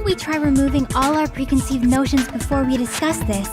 we try removing all our preconceived notions before we discuss this?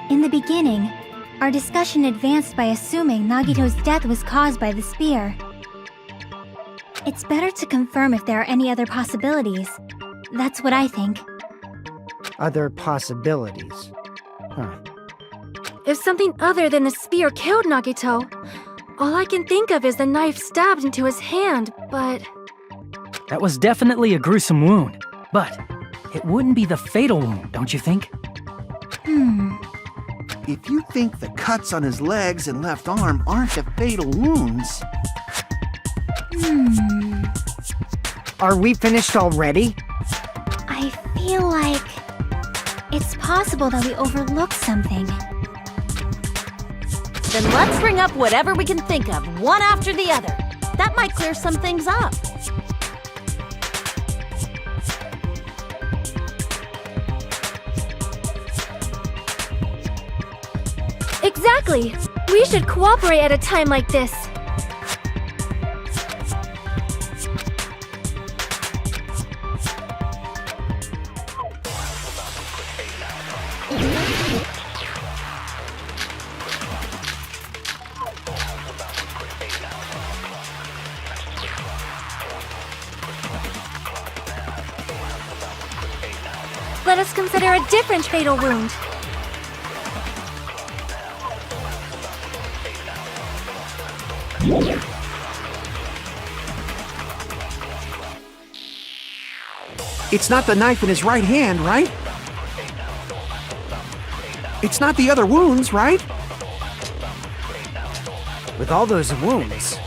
In the beginning, our discussion advanced by assuming Nagito's death was caused by the spear. It's better to confirm if there are any other possibilities. That's what I think. Other possibilities. Huh. If something other than the spear killed Nagito, all I can think of is the knife stabbed into his hand, but... That was definitely a gruesome wound, but it wouldn't be the fatal wound, don't you think? If you think the cuts on his legs and left arm aren't the fatal wounds... Are we finished already? I feel like... it's possible that we overlooked something. Then let's bring up whatever we can think of, one after the other. That might clear some things up. Exactly! We should cooperate at a time like this. Let us consider a different fatal wound. It's not the knife in his right hand, right? It's not the other wounds, right? With all those wounds,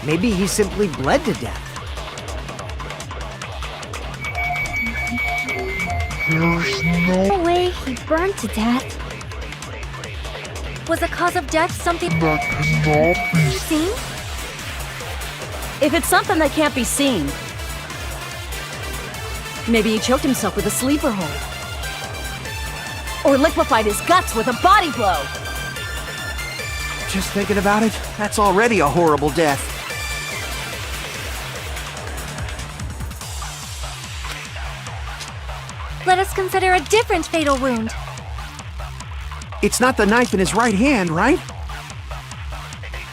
maybe he simply bled to death. There's no way he burned to death. Was the cause of death something That cannot be seen? If it's something that can't be seen, maybe he choked himself with a sleeper hold. Or liquefied his guts with a body blow. Just thinking about it, that's already a horrible death. Let us consider a different fatal wound. It's not the knife in his right hand, right?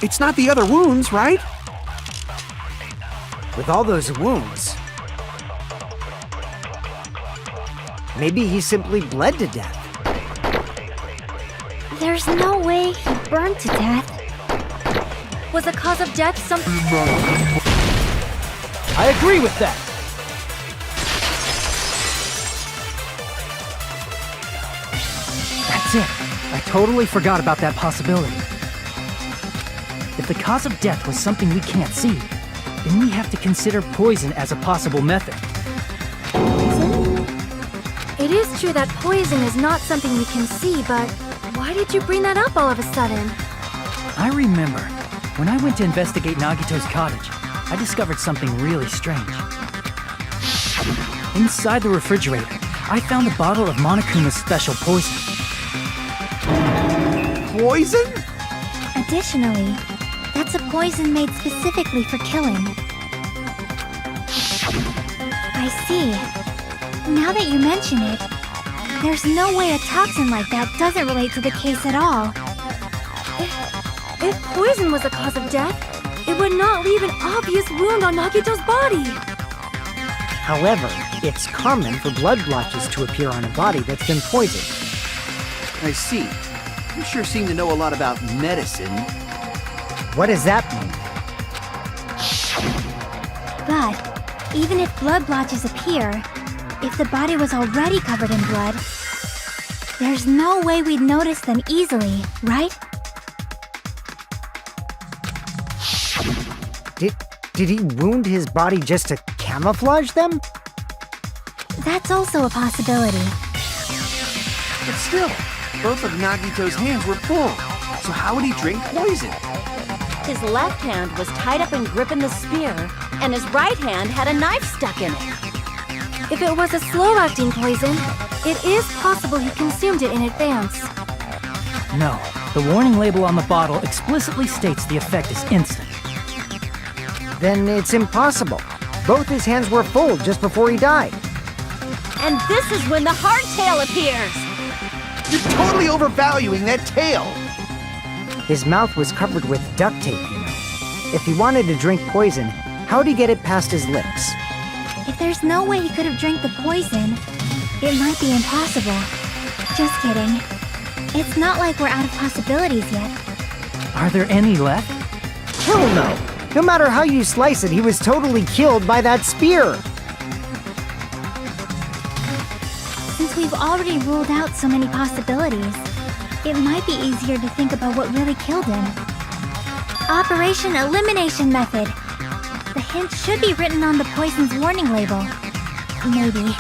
It's not the other wounds, right? With all those wounds, maybe he simply bled to death. There's no way he burned to death. Was the cause of death something... I agree with that. That's it. I totally forgot about that possibility. If the cause of death was something we can't see, then we have to consider poison as a possible method. Poison? It is true that poison is not something we can see, but why did you bring that up all of a sudden? I remember, when I went to investigate Nagito's cottage, I discovered something really strange. Inside the refrigerator, I found a bottle of Monokuma's special poison. Poison? Additionally, that's a poison made specifically for killing. I see. Now that you mention it, there's no way a toxin like that doesn't relate to the case at all. If poison was the cause of death, it would not leave an obvious wound on Nagito's body. However, it's common for blood blotches to appear on a body that's been poisoned. I see. You sure seem to know a lot about medicine. What does that mean? But, even if blood blotches appear, if the body was already covered in blood, There's no way we'd notice them easily, right? Did he wound his body just to camouflage them? That's also a possibility. But still, both of Nagito's hands were full. So how would he drink poison? His left hand was tied up and gripping the spear, and his right hand had a knife stuck in it. If it was a slow-acting poison, it is possible he consumed it in advance. No, the warning label on the bottle explicitly states the effect is instant. Then it's impossible. Both his hands were full just before he died. And this is when the hardtail appears! You're totally overvaluing that tail! His mouth was covered with duct tape, you know. If he wanted to drink poison, how'd he get it past his lips? If there's no way he could have drank the poison, it might be impossible. Just kidding. It's not like we're out of possibilities yet. Are there any left? Hell no! No matter how you slice it, he was totally killed by that spear! Since we've already ruled out so many possibilities, it might be easier to think about what really killed him. Operation Elimination Method. The hint should be written on the poison's warning label. Maybe.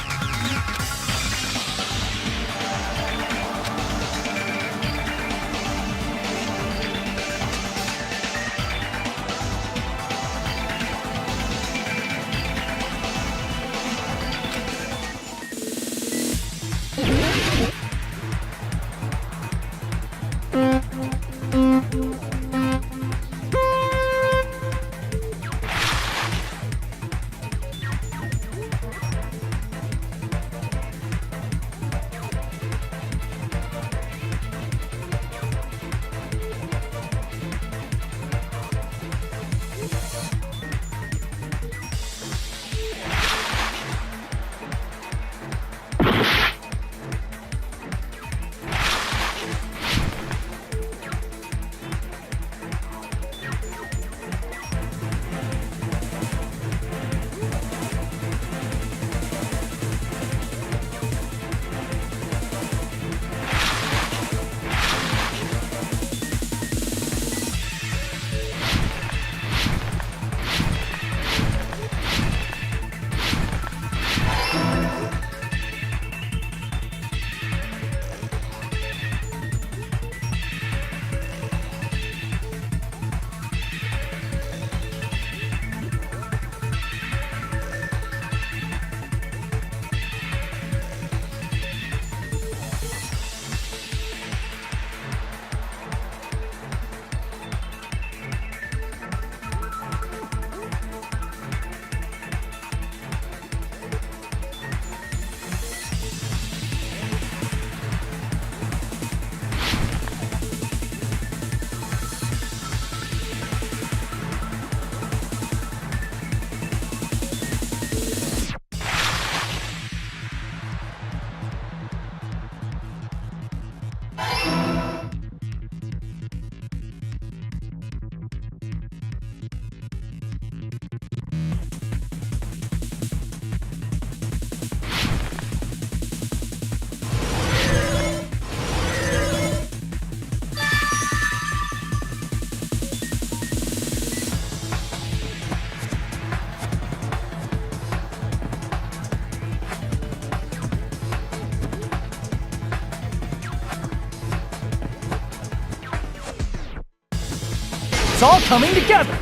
It's all coming together!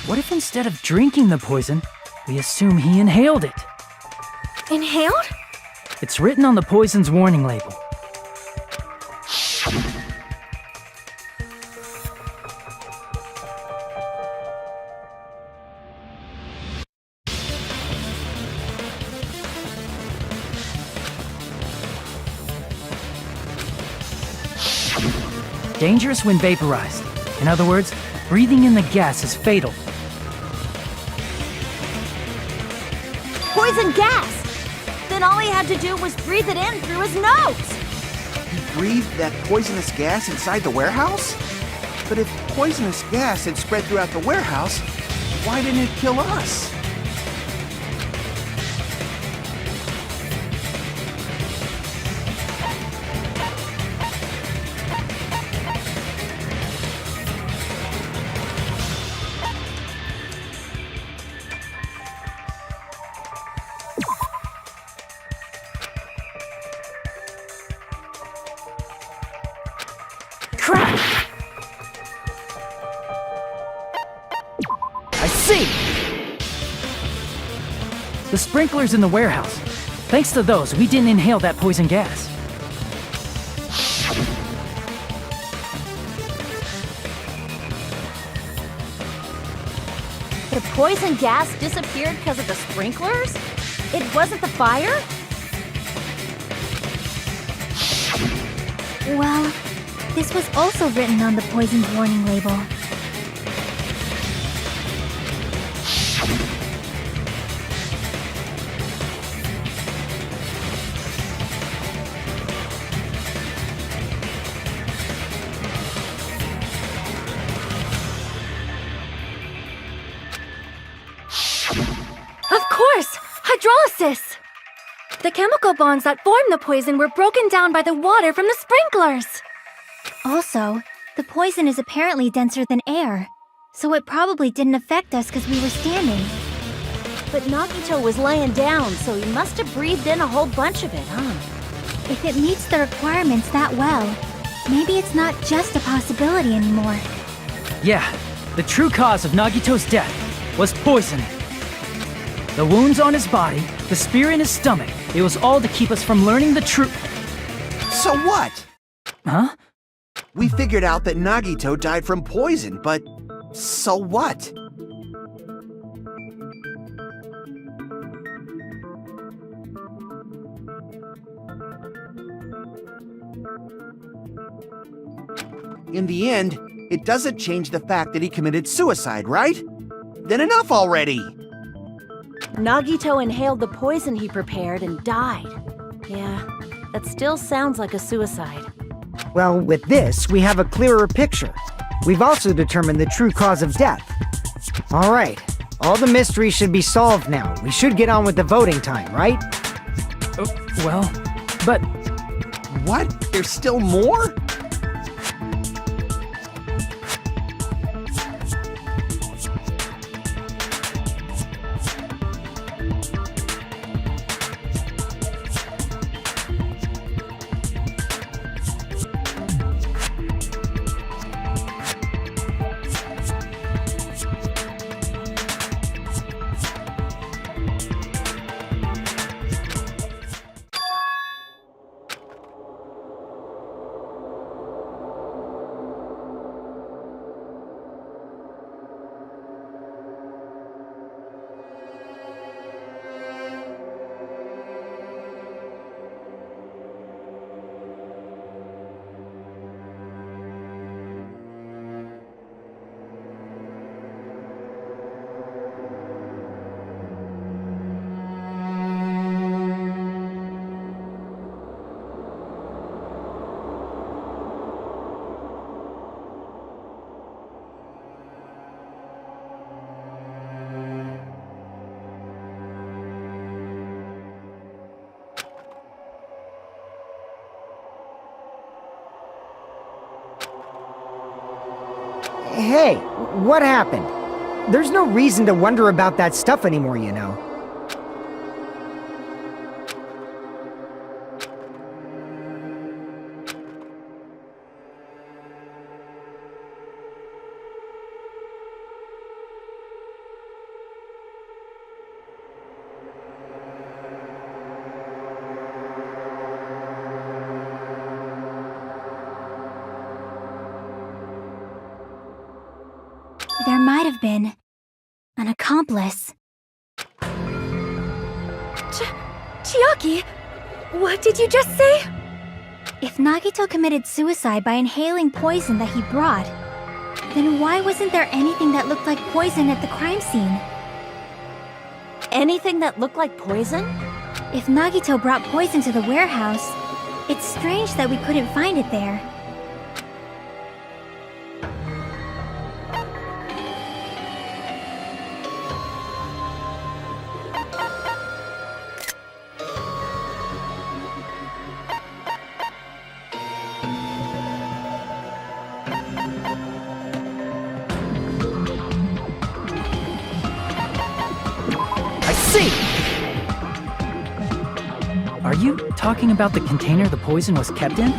What if instead of drinking the poison, we assume he inhaled it? Inhaled? It's written on the poison's warning label. Dangerous when vaporized. In other words, breathing in the gas is fatal. Poison gas! Then all he had to do was breathe it in through his nose! He breathed that poisonous gas inside the warehouse? But if poisonous gas had spread throughout the warehouse, why didn't it kill us? The sprinklers in the warehouse. Thanks to those, we didn't inhale that poison gas. The poison gas disappeared because of the sprinklers? It wasn't the fire? Well, this was also written on the poison's warning label. Of course! Hydrolysis! The chemical bonds that formed the poison were broken down by the water from the sprinklers! Also, the poison is apparently denser than air, so it probably didn't affect us because we were standing. But Nagito was laying down, so he must have breathed in a whole bunch of it, huh? If it meets the requirements that well, maybe it's not just a possibility anymore. Yeah, the true cause of Nagito's death was poison. The wounds on his body, the spear in his stomach, it was all to keep us from learning the truth. So what? Huh? We figured out that Nagito died from poison, but so what? In the end, it doesn't change the fact that he committed suicide, right? Then enough already! Nagito inhaled the poison he prepared and died. Yeah, that still sounds like a suicide. Well, with this, we have a clearer picture. We've also determined the true cause of death. All right, all the mysteries should be solved now. We should get on with the voting time, right? Well, but What? There's still more? Hey, what happened? There's no reason to wonder about that stuff anymore, you know. There might have been an accomplice. Chiaki, what did you just say? If Nagito committed suicide by inhaling poison that he brought, then why wasn't there anything that looked like poison at the crime scene? Anything that looked like poison? If Nagito brought poison to the warehouse, it's strange that we couldn't find it there. I see! Are you talking about the container the poison was kept in?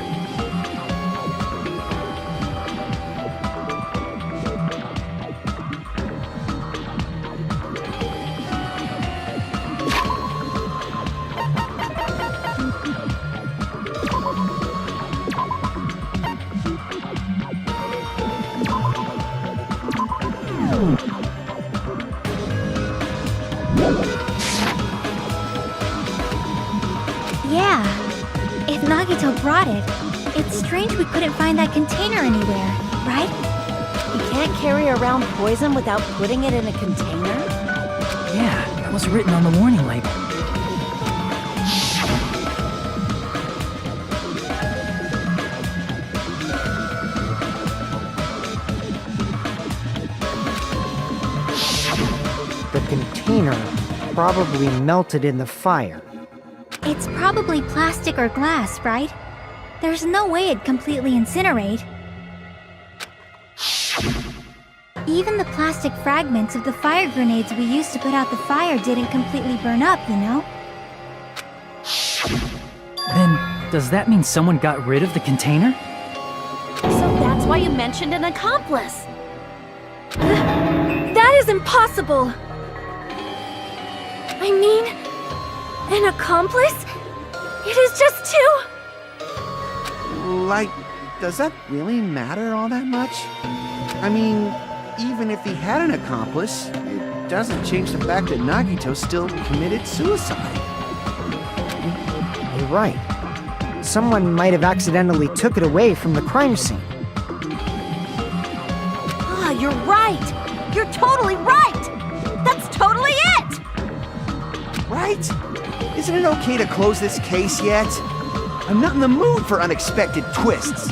Nagito brought it. It's strange we couldn't find that container anywhere, right? You can't carry around poison without putting it in a container? Yeah, that was written on the warning label. The container probably melted in the fire. It's probably plastic or glass, right? There's no way it'd completely incinerate. Even the plastic fragments of the fire grenades we used to put out the fire didn't completely burn up, you know? Then, does that mean someone got rid of the container? So that's why you mentioned an accomplice. That is impossible! I mean, an accomplice? It is just two... Like, does that really matter all that much? I mean, even if he had an accomplice, it doesn't change the fact that Nagito still committed suicide. You're right. Someone might have accidentally took it away from the crime scene. Ah, you're right! You're totally right! That's totally it! Right? Isn't it okay to close this case yet? I'm not in the mood for unexpected twists.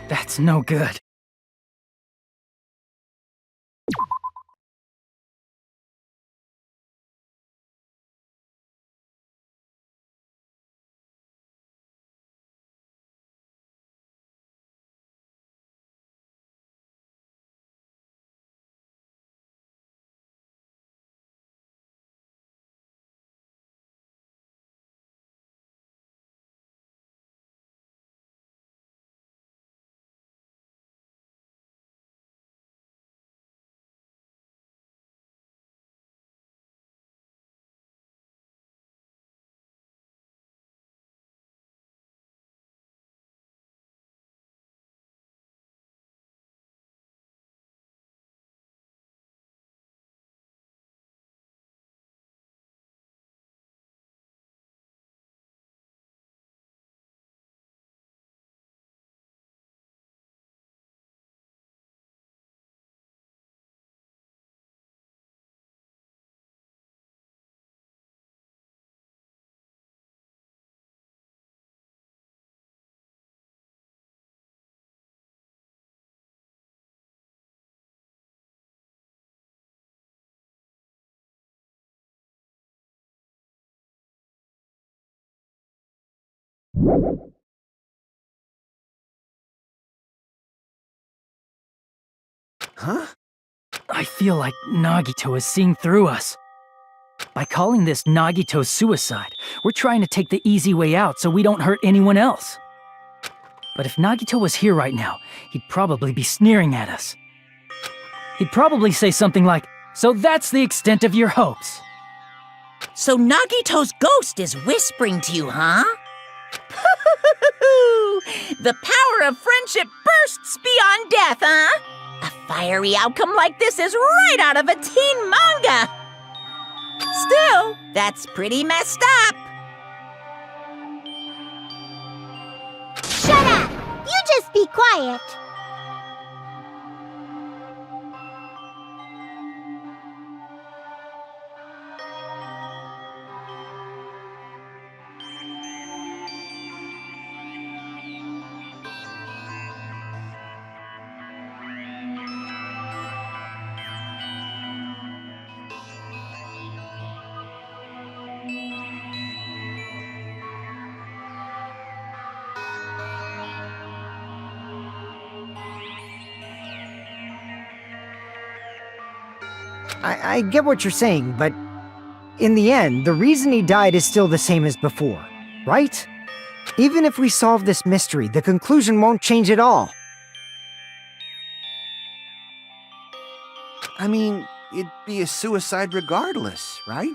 That's no good. Huh? I feel like Nagito is seeing through us. By calling this Nagito's suicide, we're trying to take the easy way out so we don't hurt anyone else. But if Nagito was here right now, he'd probably be sneering at us. He'd probably say something like, "So that's the extent of your hopes." So Nagito's ghost is whispering to you, huh? The power of friendship bursts beyond death, huh? A fiery outcome like this is right out of a teen manga. Still, that's pretty messed up. Shut up! You just be quiet! I get what you're saying, but in the end, the reason he died is still the same as before, right? Even if we solve this mystery, the conclusion won't change at all. I mean, it'd be a suicide regardless, right?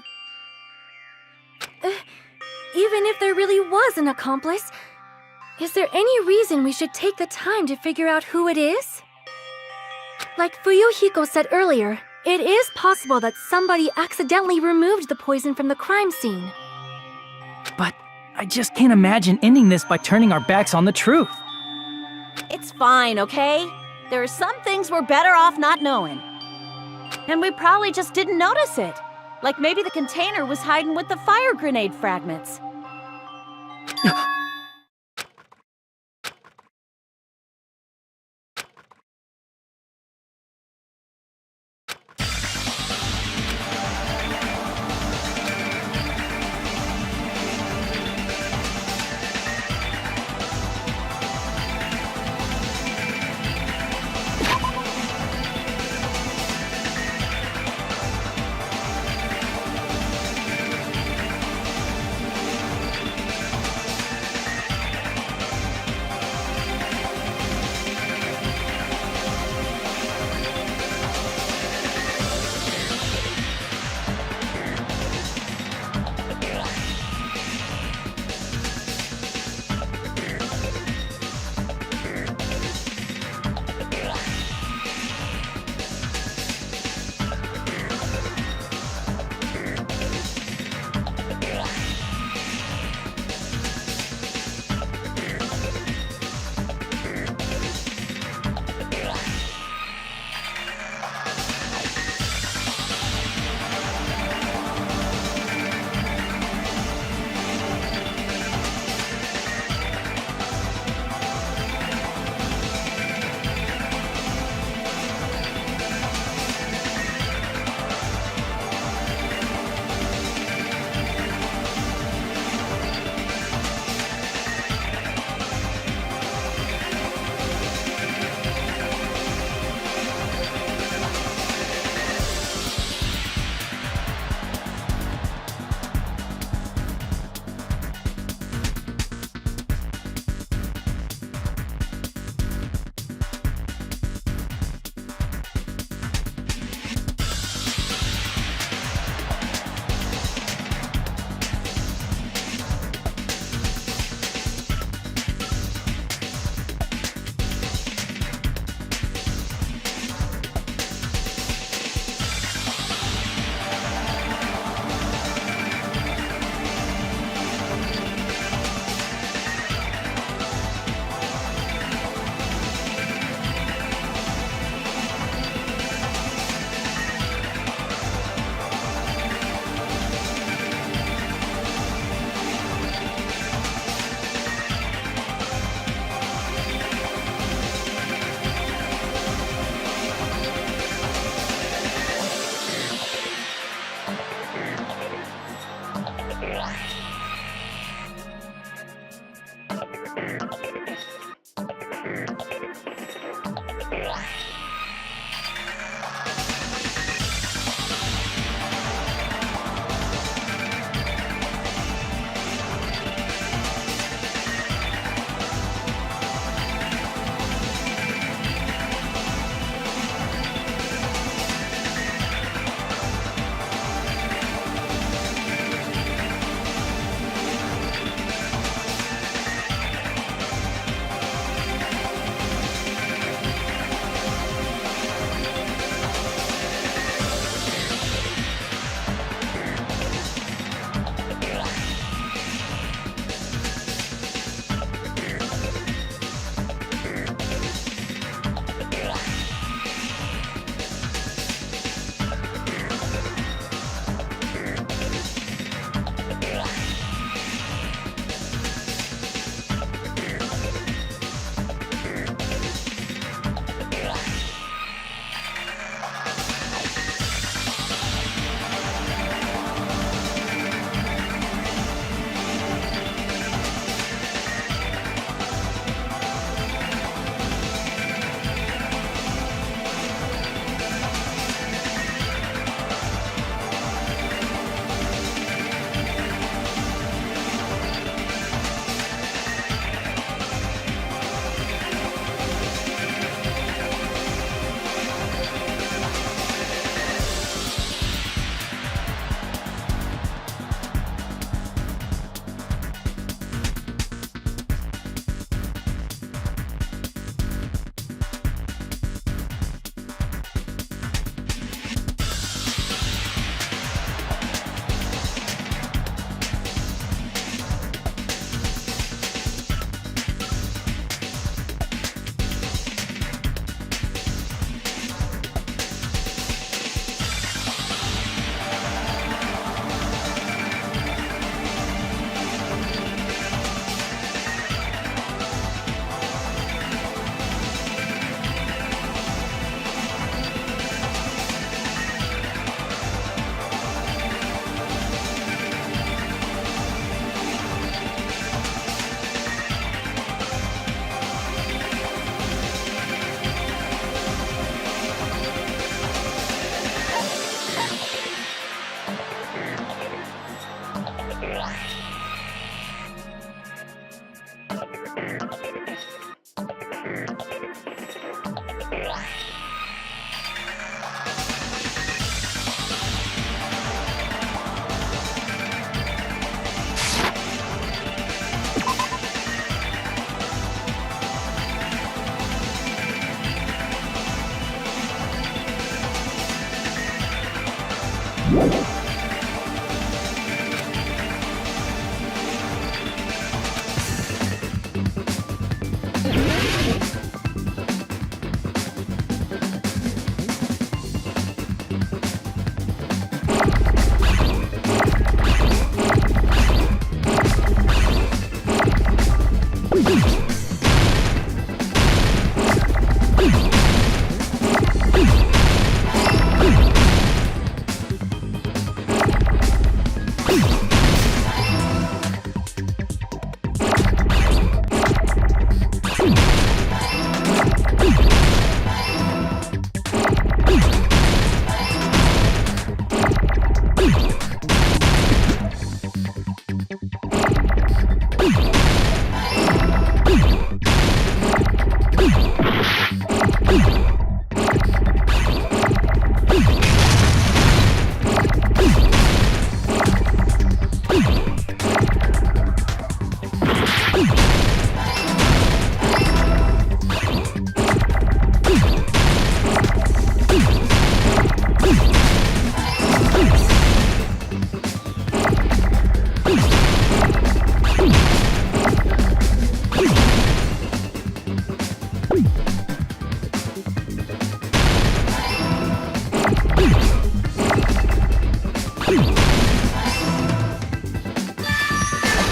Even if there really was an accomplice, is there any reason we should take the time to figure out who it is? Like Fuyuhiko said earlier, it is possible that somebody accidentally removed the poison from the crime scene. But I just can't imagine ending this by turning our backs on the truth. It's fine, okay? There are some things we're better off not knowing. And we probably just didn't notice it. Like maybe the container was hiding with the fire grenade fragments.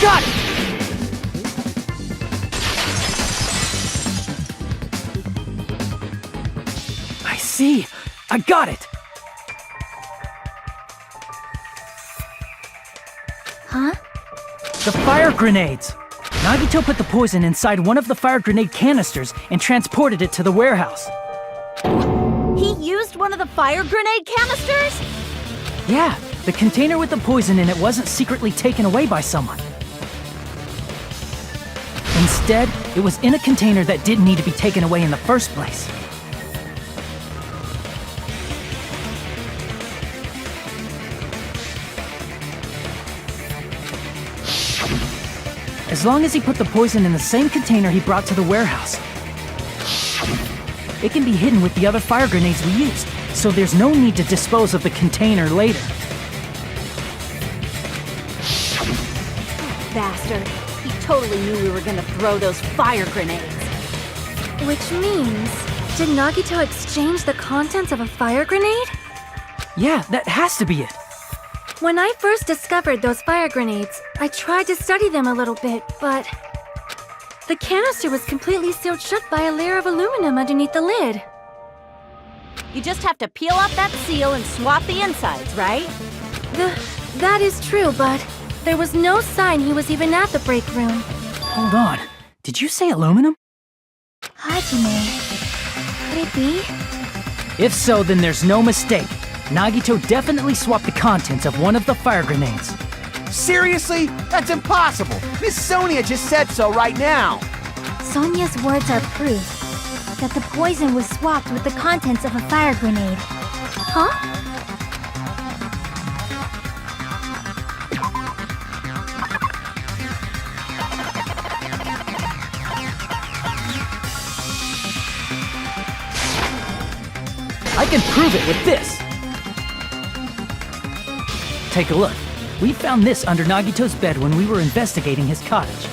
Got it! I see. I got it! Huh? The fire grenades! Nagito put the poison inside one of the fire grenade canisters and transported it to the warehouse. He used one of the fire grenade canisters? Yeah, the container with the poison in it wasn't secretly taken away by someone. Instead, it was in a container that didn't need to be taken away in the first place. As long as he put the poison in the same container he brought to the warehouse, it can be hidden with the other fire grenades we used, so there's no need to dispose of the container later. Bastard. He totally knew we were gonna throw those fire grenades. Which means, did Nagito exchange the contents of a fire grenade? Yeah, that has to be it. When I first discovered those fire grenades, I tried to study them a little bit, but the canister was completely sealed shut by a layer of aluminum underneath the lid. You just have to peel off that seal and swap the insides, right? That is true, but there was no sign he was even at the break room. Hold on. Did you say aluminum? Hajime. Could it be? If so, then there's no mistake. Nagito definitely swapped the contents of one of the fire grenades. Seriously? That's impossible! Miss Sonia just said so right now! Sonia's words are proof that the poison was swapped with the contents of a fire grenade. Huh? I can prove it with this! Take a look. We found this under Nagito's bed when we were investigating his cottage.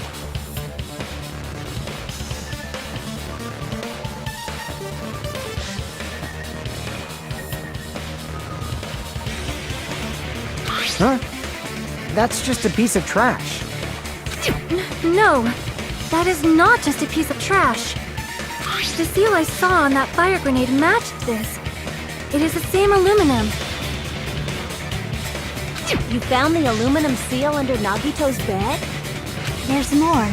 Huh? That's just a piece of trash. No, that is not just a piece of trash. The seal I saw on that fire grenade matched this. It is the same aluminum. You found the aluminum seal under Nagito's bed? There's more.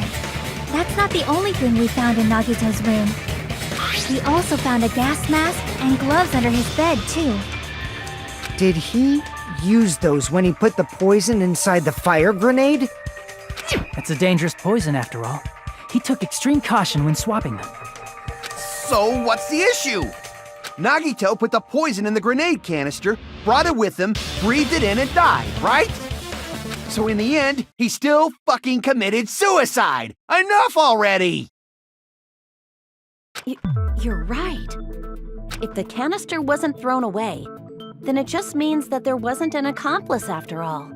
That's not the only thing we found in Nagito's room. We also found a gas mask and gloves under his bed, too. Did he use those when he put the poison inside the fire grenade? It's a dangerous poison after all. He took extreme caution when swapping them. So what's the issue? Nagito put the poison in the grenade canister, brought it with him, breathed it in and died, right? So in the end, he still fucking committed suicide! Enough already! You're right. If the canister wasn't thrown away, then it just means that there wasn't an accomplice after all.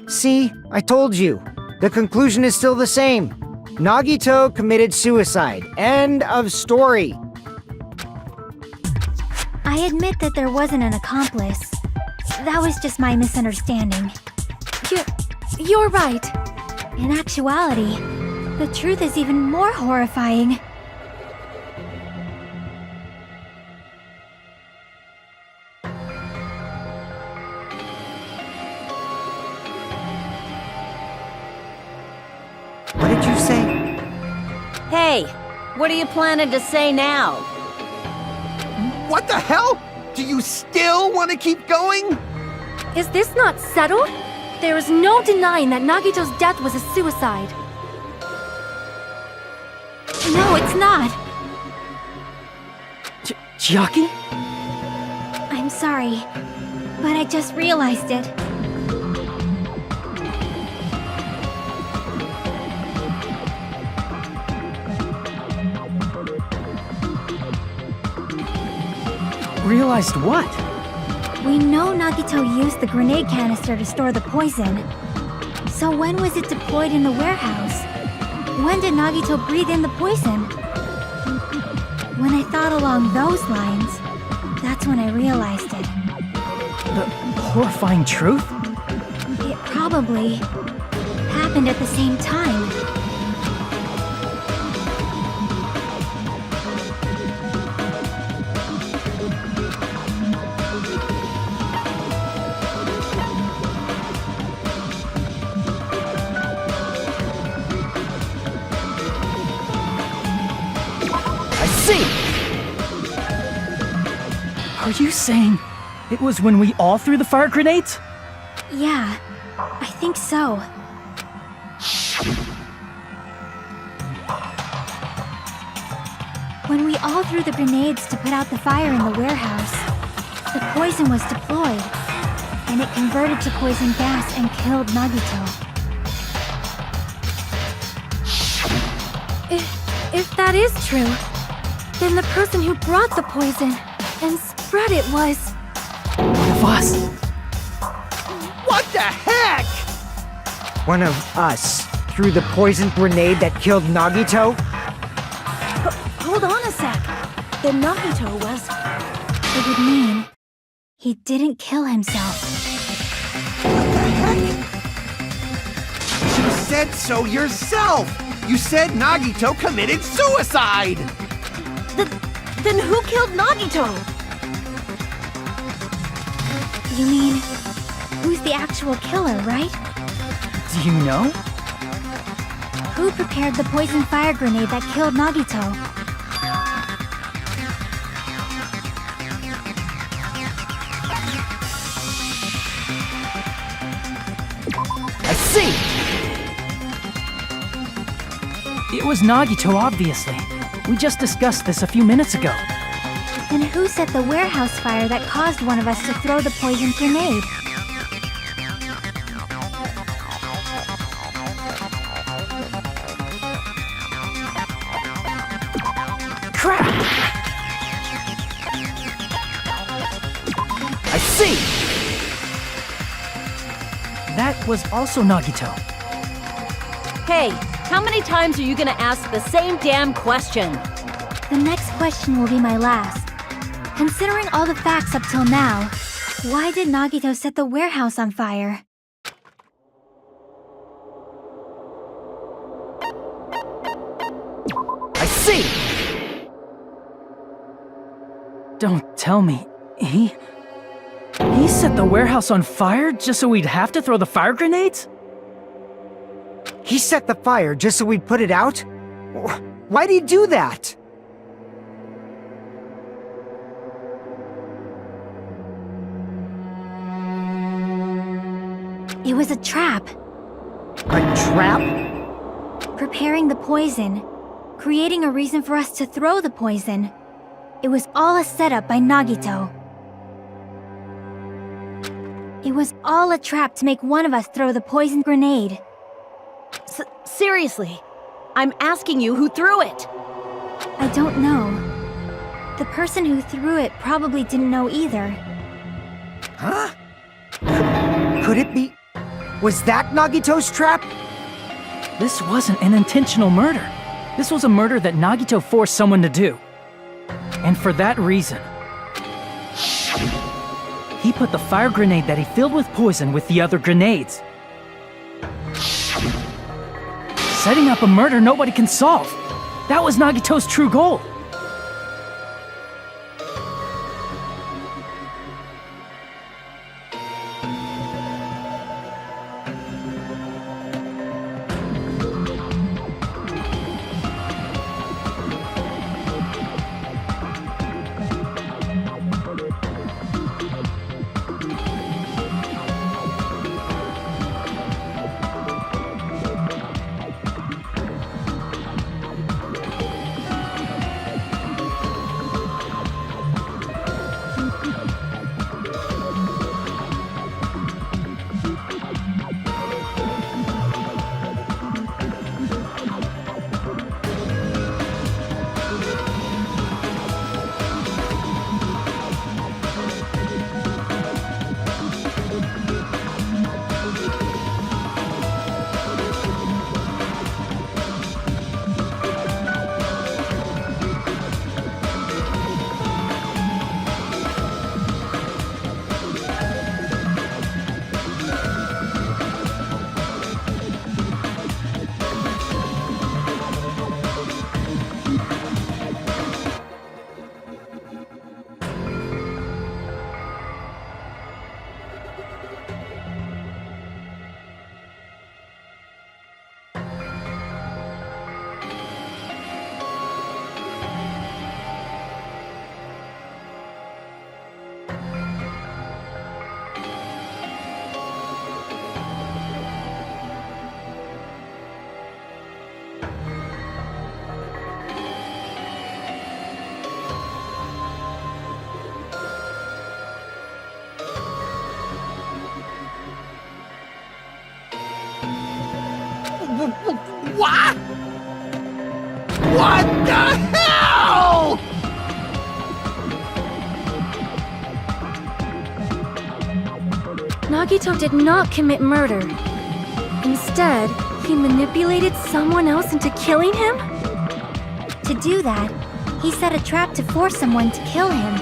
See, I told you. The conclusion is still the same. Nagito committed suicide. End of story. I admit that there wasn't an accomplice. That was just my misunderstanding. You're right. In actuality, the truth is even more horrifying. What did you say? Hey, what are you planning to say now? What the hell? Do you still want to keep going? Is this not settled? There is no denying that Nagito's death was a suicide. No, it's not. Chiaki? I'm sorry, but I just realized it. Realized what? We know Nagito used the grenade canister to store the poison. So when was it deployed in the warehouse? When did Nagito breathe in the poison? When I thought along those lines, that's when I realized it. The horrifying truth? It probably happened at the same time. See! Are you saying it was when we all threw the fire grenades? Yeah, I think so. When we all threw the grenades to put out the fire in the warehouse, the poison was deployed, and it converted to poison gas and killed Nagito. If that is true, then the person who brought the poison and spread it was... One of us. What the heck? One of us threw the poison grenade that killed Nagito? Hold on a sec. Then Nagito was... It would mean he didn't kill himself. What the heck? You said so yourself! You said Nagito committed suicide! Then who killed Nagito? You mean, who's the actual killer, right? Do you know? Who prepared the poison fire grenade that killed Nagito? I see! It was Nagito, obviously. We just discussed this a few minutes ago. Then who set the warehouse fire that caused one of us to throw the poison grenade? Crap! I see! That was also Nagito. Hey, how many times are you gonna ask the same damn question? The next question will be my last. Considering all the facts up till now, why did Nagito set the warehouse on fire? I see! Don't tell me. He set the warehouse on fire just so we'd have to throw the fire grenades? He set the fire just so we'd put it out? Why'd he do that? It was a trap. A trap? Preparing the poison, creating a reason for us to throw the poison. It was all a setup by Nagito. It was all a trap to make one of us throw the poison grenade. Seriously, I'm asking you who threw it. I don't know. The person who threw it probably didn't know either. Huh? Could it be... Was that Nagito's trap? This wasn't an intentional murder. This was a murder that Nagito forced someone to do. And for that reason, he put the fire grenade that he filled with poison with the other grenades. Setting up a murder nobody can solve. That was Nagito's true goal. What? What the hell? Nagito did not commit murder. Instead, he manipulated someone else into killing him? To do that, he set a trap to force someone to kill him.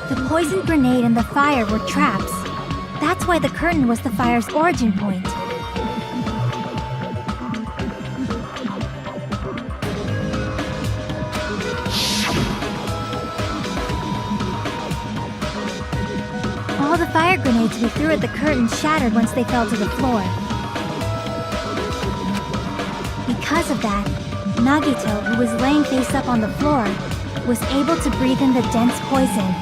The poison grenade and the fire were traps. That's why the curtain was the fire's origin point. All the fire grenades we threw at the curtain shattered once they fell to the floor. Because of that, Nagito, who was laying face up on the floor, was able to breathe in the dense poison.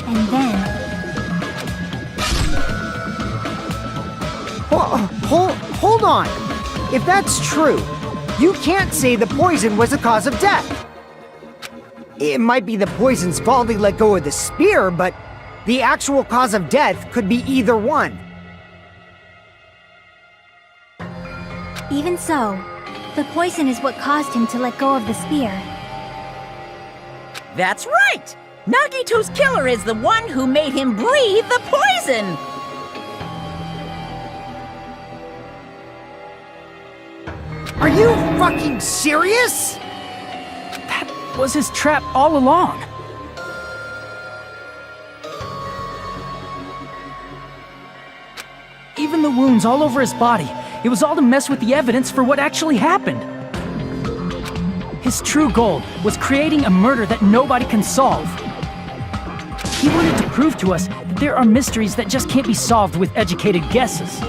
And then... Hold on! If that's true, you can't say the poison was the cause of death! It might be the poison's fault he let go of the spear, but the actual cause of death could be either one. Even so, the poison is what caused him to let go of the spear. That's right! Nagito's killer is the one who made him breathe the poison! Are you fucking serious? That was his trap all along. Even the wounds all over his body, it was all to mess with the evidence for what actually happened. His true goal was creating a murder that nobody can solve. He wanted to prove to us that there are mysteries that just can't be solved with educated guesses.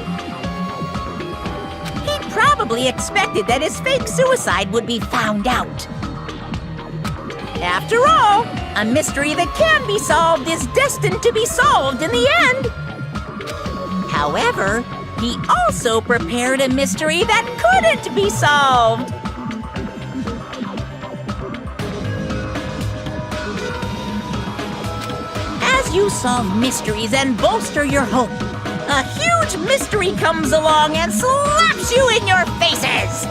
He probably expected that his fake suicide would be found out. After all, a mystery that can be solved is destined to be solved in the end. However, he also prepared a mystery that couldn't be solved. helps you solve mysteries and bolster your hope, a huge mystery comes along and slaps you in your faces!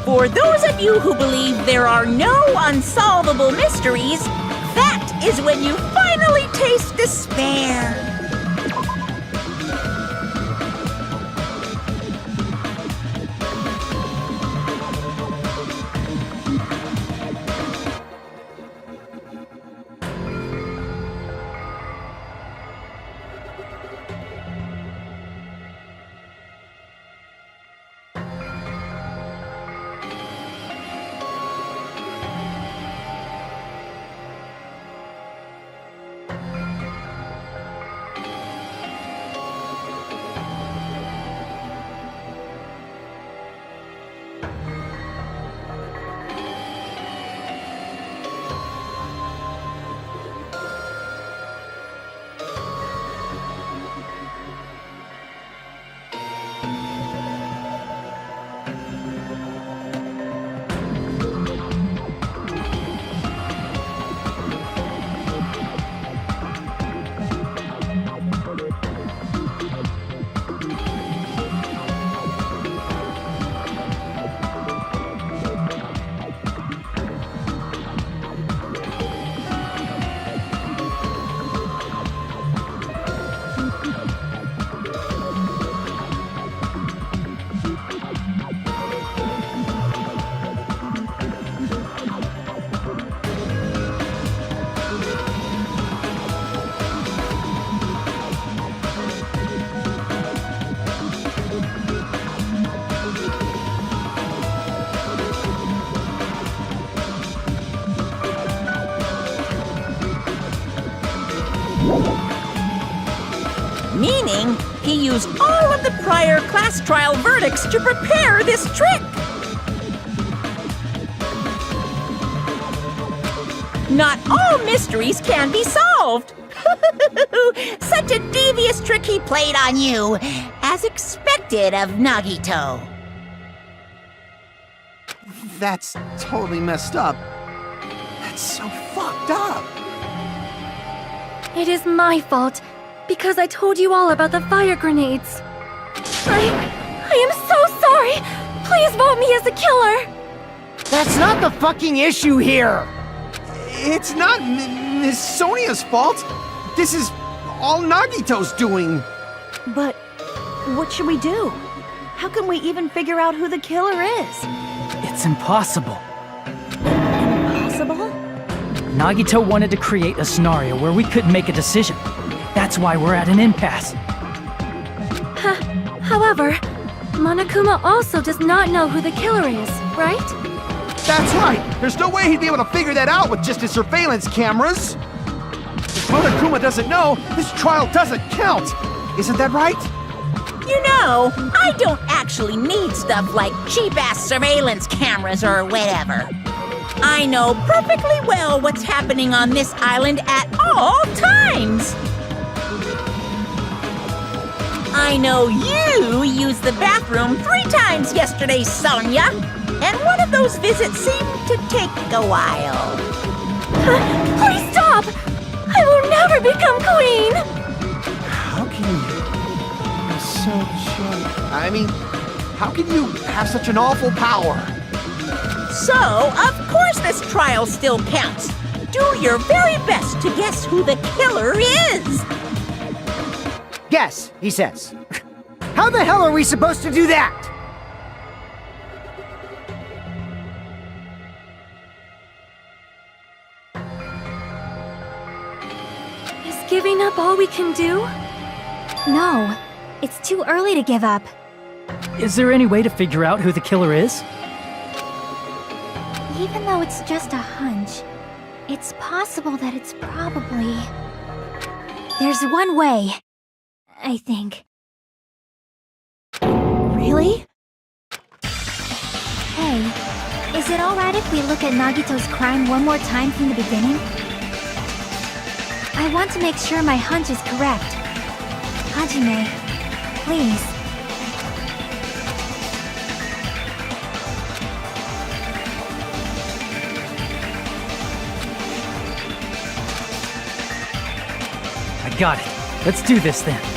For those of you who believe there are no unsolvable mysteries, that is when you finally taste despair. Meaning, he used all of the prior class trial verdicts to prepare this trick. Not all mysteries can be solved. Such a devious trick he played on you, as expected of Nagito. That's totally messed up. That's so fucked up. It is my fault, because I told you all about the fire grenades. I am so sorry! Please vote me as the killer! That's not the fucking issue here! It's not Miss Sonia's fault. This is all Nagito's doing. But what should we do? How can we even figure out who the killer is? It's impossible. Impossible? Nagito wanted to create a scenario where we couldn't make a decision. That's why we're at an impasse. However, Monokuma also does not know who the killer is, right? That's right. There's no way he'd be able to figure that out with just his surveillance cameras. If Monokuma doesn't know, this trial doesn't count. Isn't that right? You know, I don't actually need stuff like cheap-ass surveillance cameras or whatever. I know perfectly well what's happening on this island at all times. I know you used the bathroom 3 times yesterday, Sonia. And one of those visits seemed to take a while. Please stop! I will never become queen! How can you be so sure? I mean, how can you have such an awful power? So, of course this trial still counts. Do your very best to guess who the killer is. Guess, he says. How the hell are we supposed to do that? Is giving up all we can do? No, it's too early to give up. Is there any way to figure out who the killer is? Even though it's just a hunch, it's possible that it's probably... There's one way, I think. Really? Hey, is it alright if we look at Nagito's crime one more time from the beginning? I want to make sure my hunch is correct. Hajime, please. Got it. Let's do this then.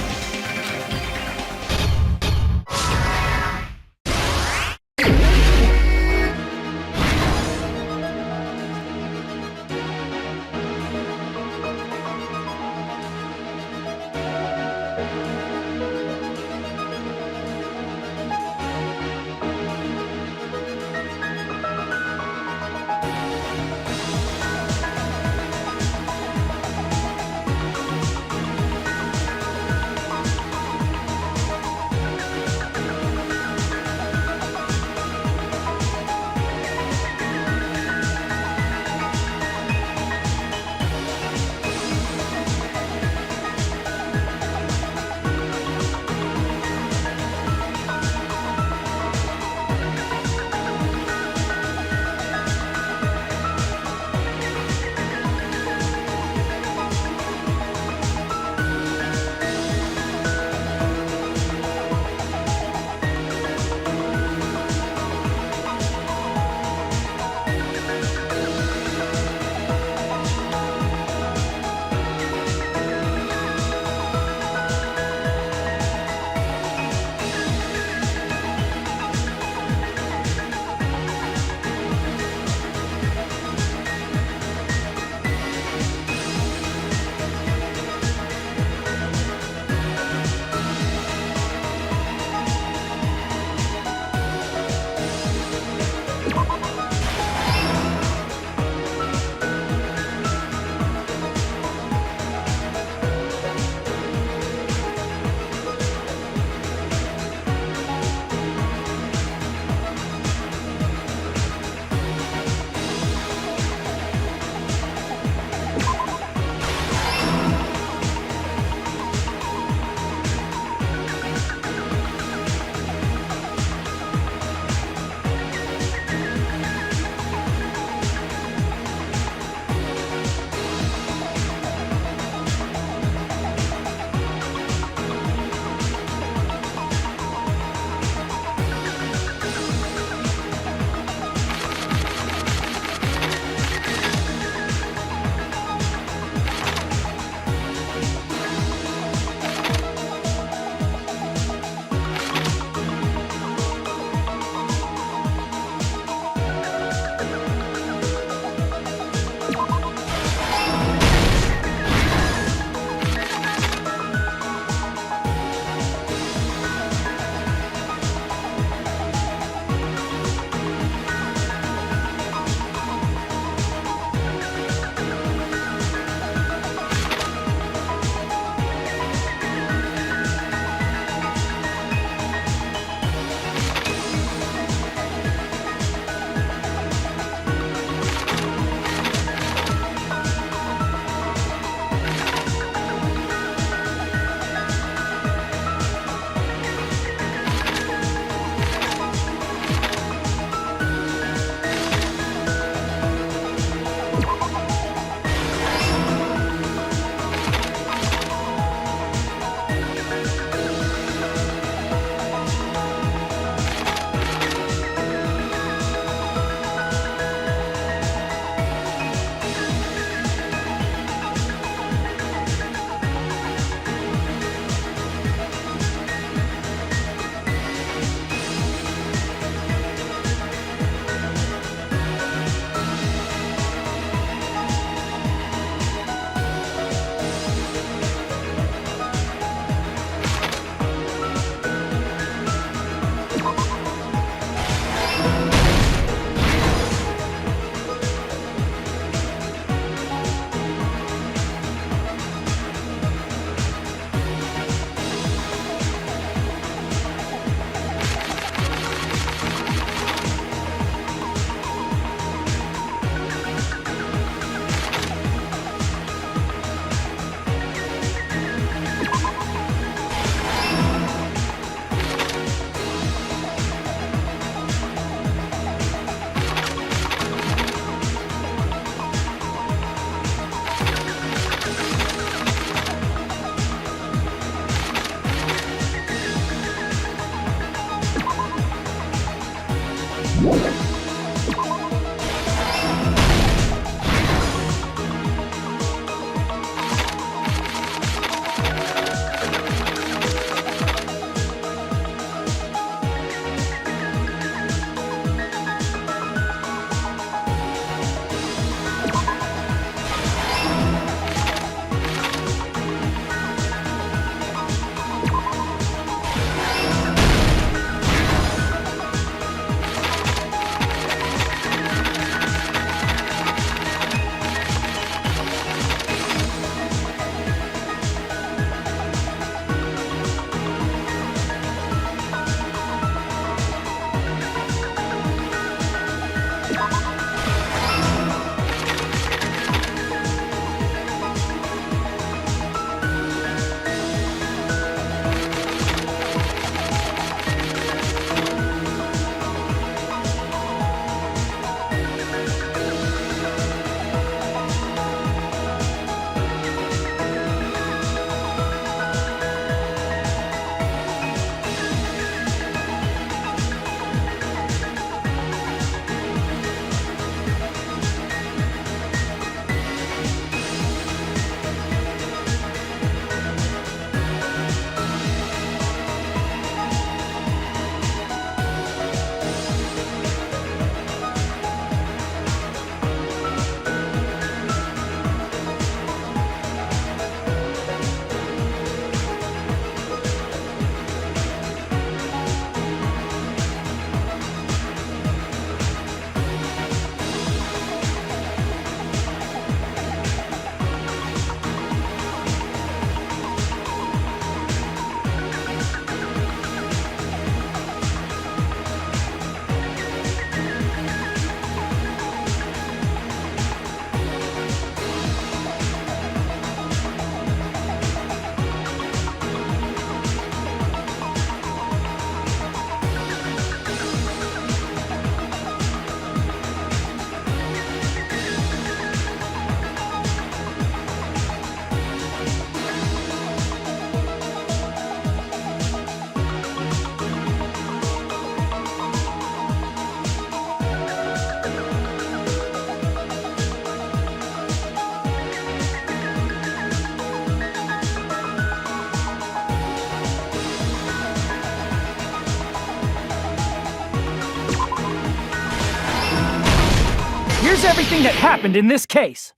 here's everything that happened in this case.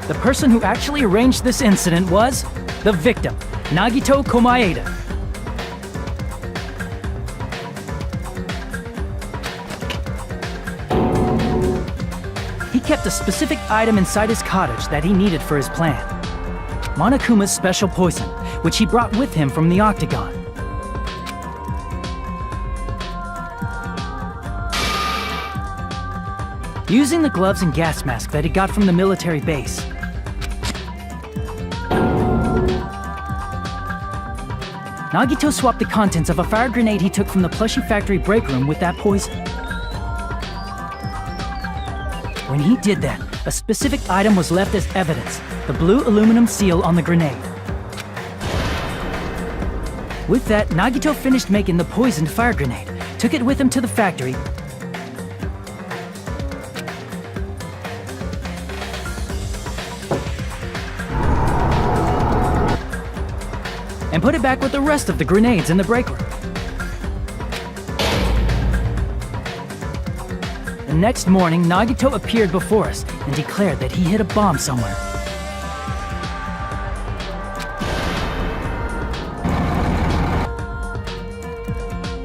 The person who actually arranged this incident was the victim, Nagito Komaeda. He kept a specific item inside his cottage that he needed for his plan. Monokuma's special poison, which he brought with him from the Octagon. Using the gloves and gas mask that he got from the military base, Nagito swapped the contents of a fire grenade he took from the plushie factory break room with that poison. When he did that, a specific item was left as evidence, the blue aluminum seal on the grenade. With that, Nagito finished making the poisoned fire grenade, took it with him to the factory, and put it back with the rest of the grenades in the break room. The next morning, Nagito appeared before us and declared that he hid a bomb somewhere.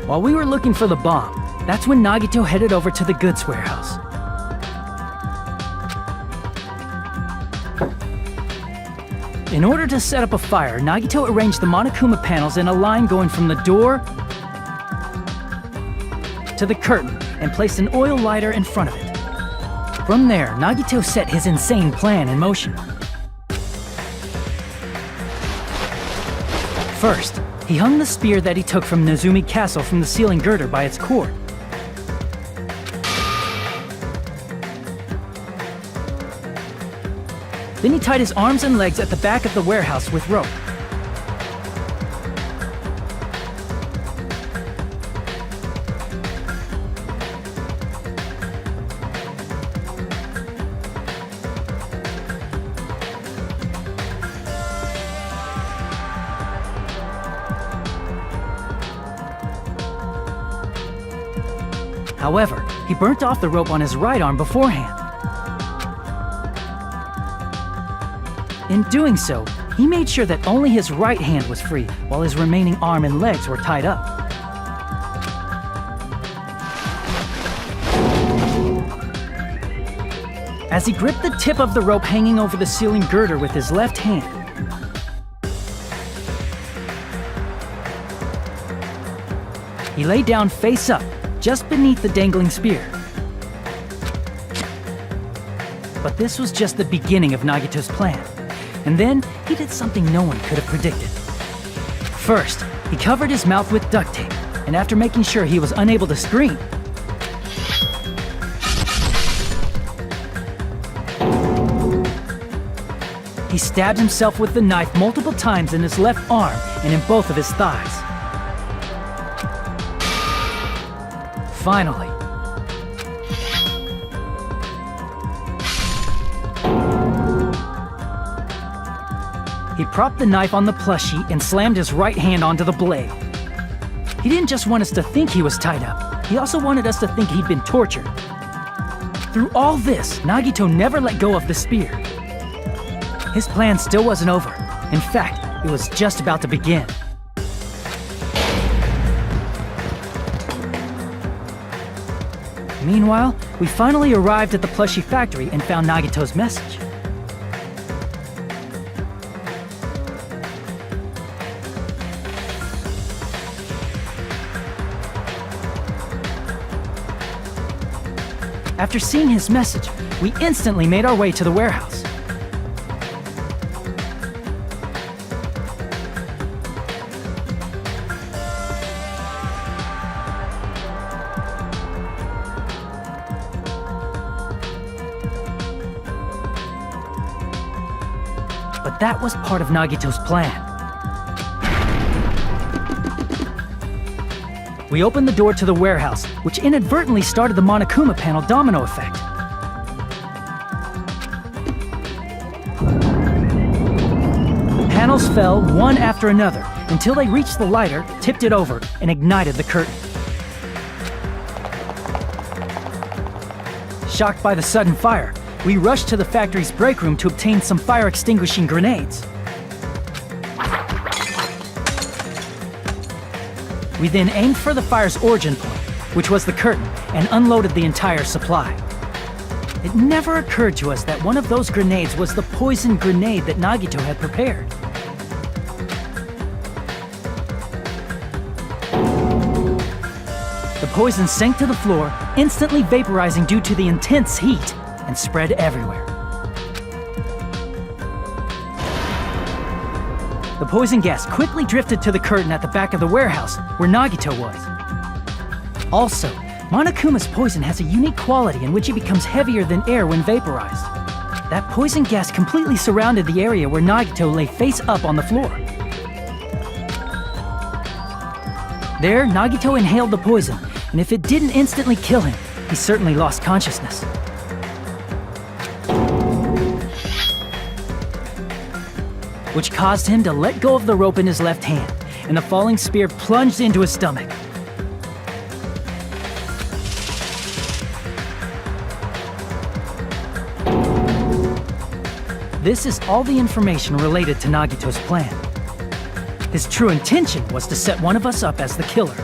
While we were looking for the bomb, that's when Nagito headed over to the goods warehouse. In order to set up a fire, Nagito arranged the Monokuma panels in a line going from the door to the curtain and placed an oil lighter in front of it. From there, Nagito set his insane plan in motion. First, he hung the spear that he took from Nezumi Castle from the ceiling girder by its cord. Then he tied his arms and legs at the back of the warehouse with rope. However, he burnt off the rope on his right arm beforehand. In doing so, he made sure that only his right hand was free, while his remaining arm and legs were tied up. As he gripped the tip of the rope hanging over the ceiling girder with his left hand, he lay down face up, just beneath the dangling spear. But this was just the beginning of Nagito's plan. And then, he did something no one could have predicted. First, he covered his mouth with duct tape, and after making sure he was unable to scream, he stabbed himself with the knife multiple times in his left arm and in both of his thighs. Finally, he propped the knife on the plushie and slammed his right hand onto the blade. He didn't just want us to think he was tied up, he also wanted us to think he'd been tortured. Through all this, Nagito never let go of the spear. His plan still wasn't over. In fact, it was just about to begin. Meanwhile, we finally arrived at the plushie factory and found Nagito's message. After seeing his message, we instantly made our way to the warehouse. But that was part of Nagito's plan. We opened the door to the warehouse, which inadvertently started the Monokuma panel domino effect. Panels fell one after another until they reached the lighter, tipped it over, and ignited the curtain. Shocked by the sudden fire, we rushed to the factory's break room to obtain some fire-extinguishing grenades. We then aimed for the fire's origin point, which was the curtain, and unloaded the entire supply. It never occurred to us that one of those grenades was the poison grenade that Nagito had prepared. The poison sank to the floor, instantly vaporizing due to the intense heat, and spread everywhere. The poison gas quickly drifted to the curtain at the back of the warehouse, where Nagito was. Also, Monokuma's poison has a unique quality in which it becomes heavier than air when vaporized. That poison gas completely surrounded the area where Nagito lay face up on the floor. There, Nagito inhaled the poison, and if it didn't instantly kill him, he certainly lost consciousness. Which caused him to let go of the rope in his left hand, and the falling spear plunged into his stomach. This is all the information related to Nagito's plan. His true intention was to set one of us up as the killer.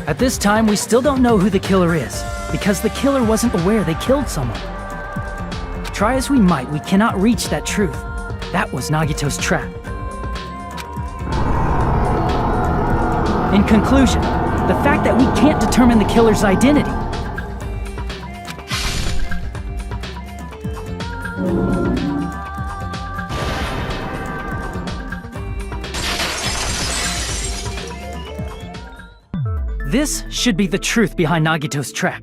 At this time, we still don't know who the killer is, because the killer wasn't aware they killed someone. Try as we might, we cannot reach that truth. That was Nagito's trap. In conclusion, the fact that we can't determine the killer's identity. This should be the truth behind Nagito's trap.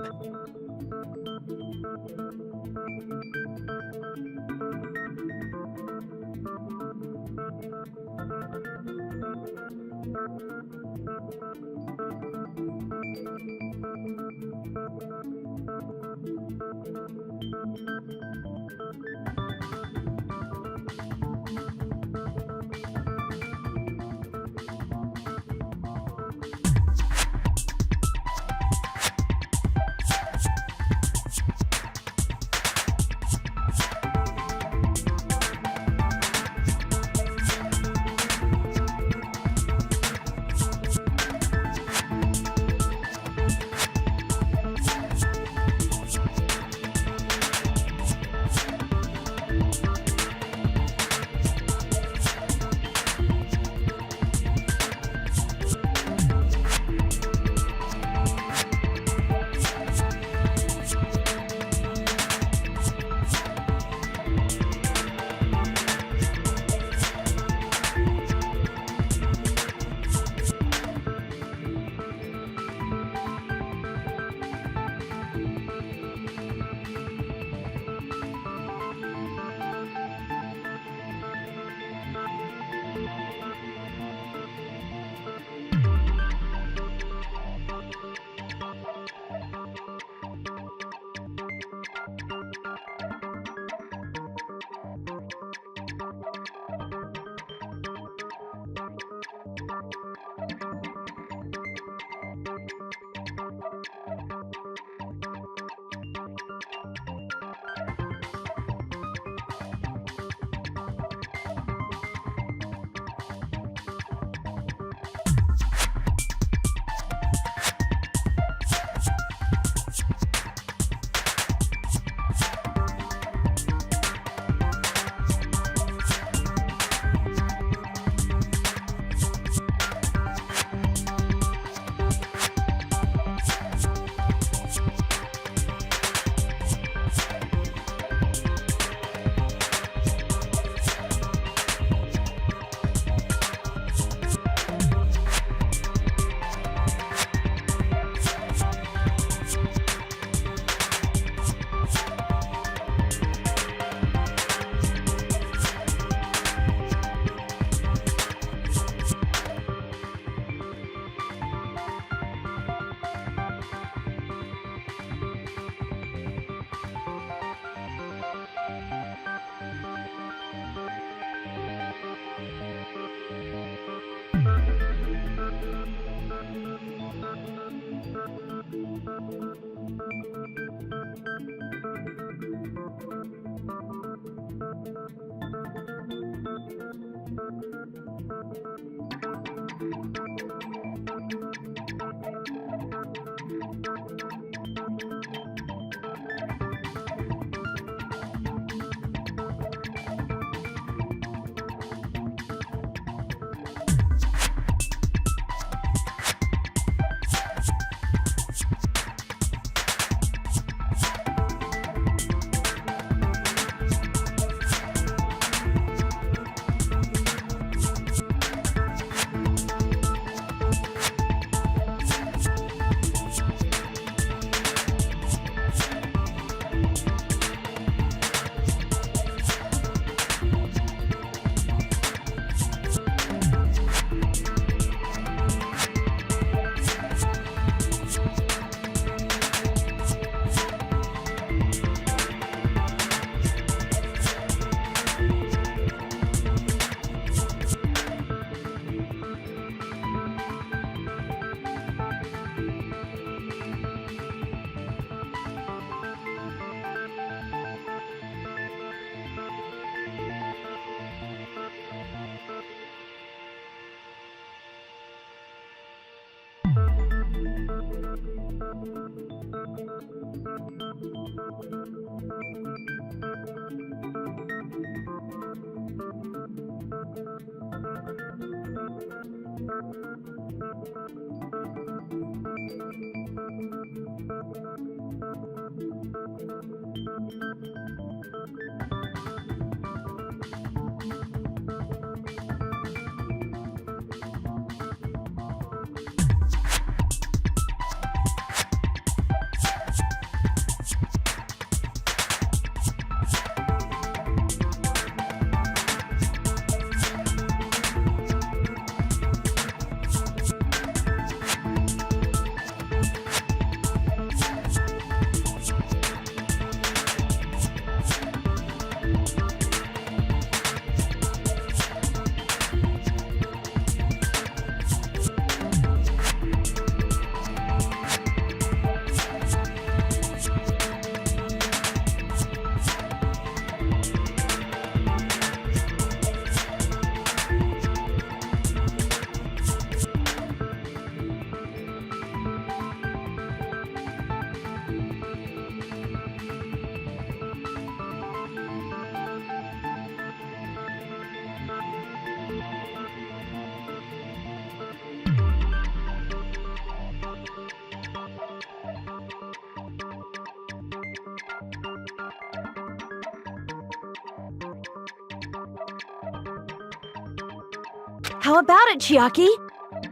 How about it, Chiaki?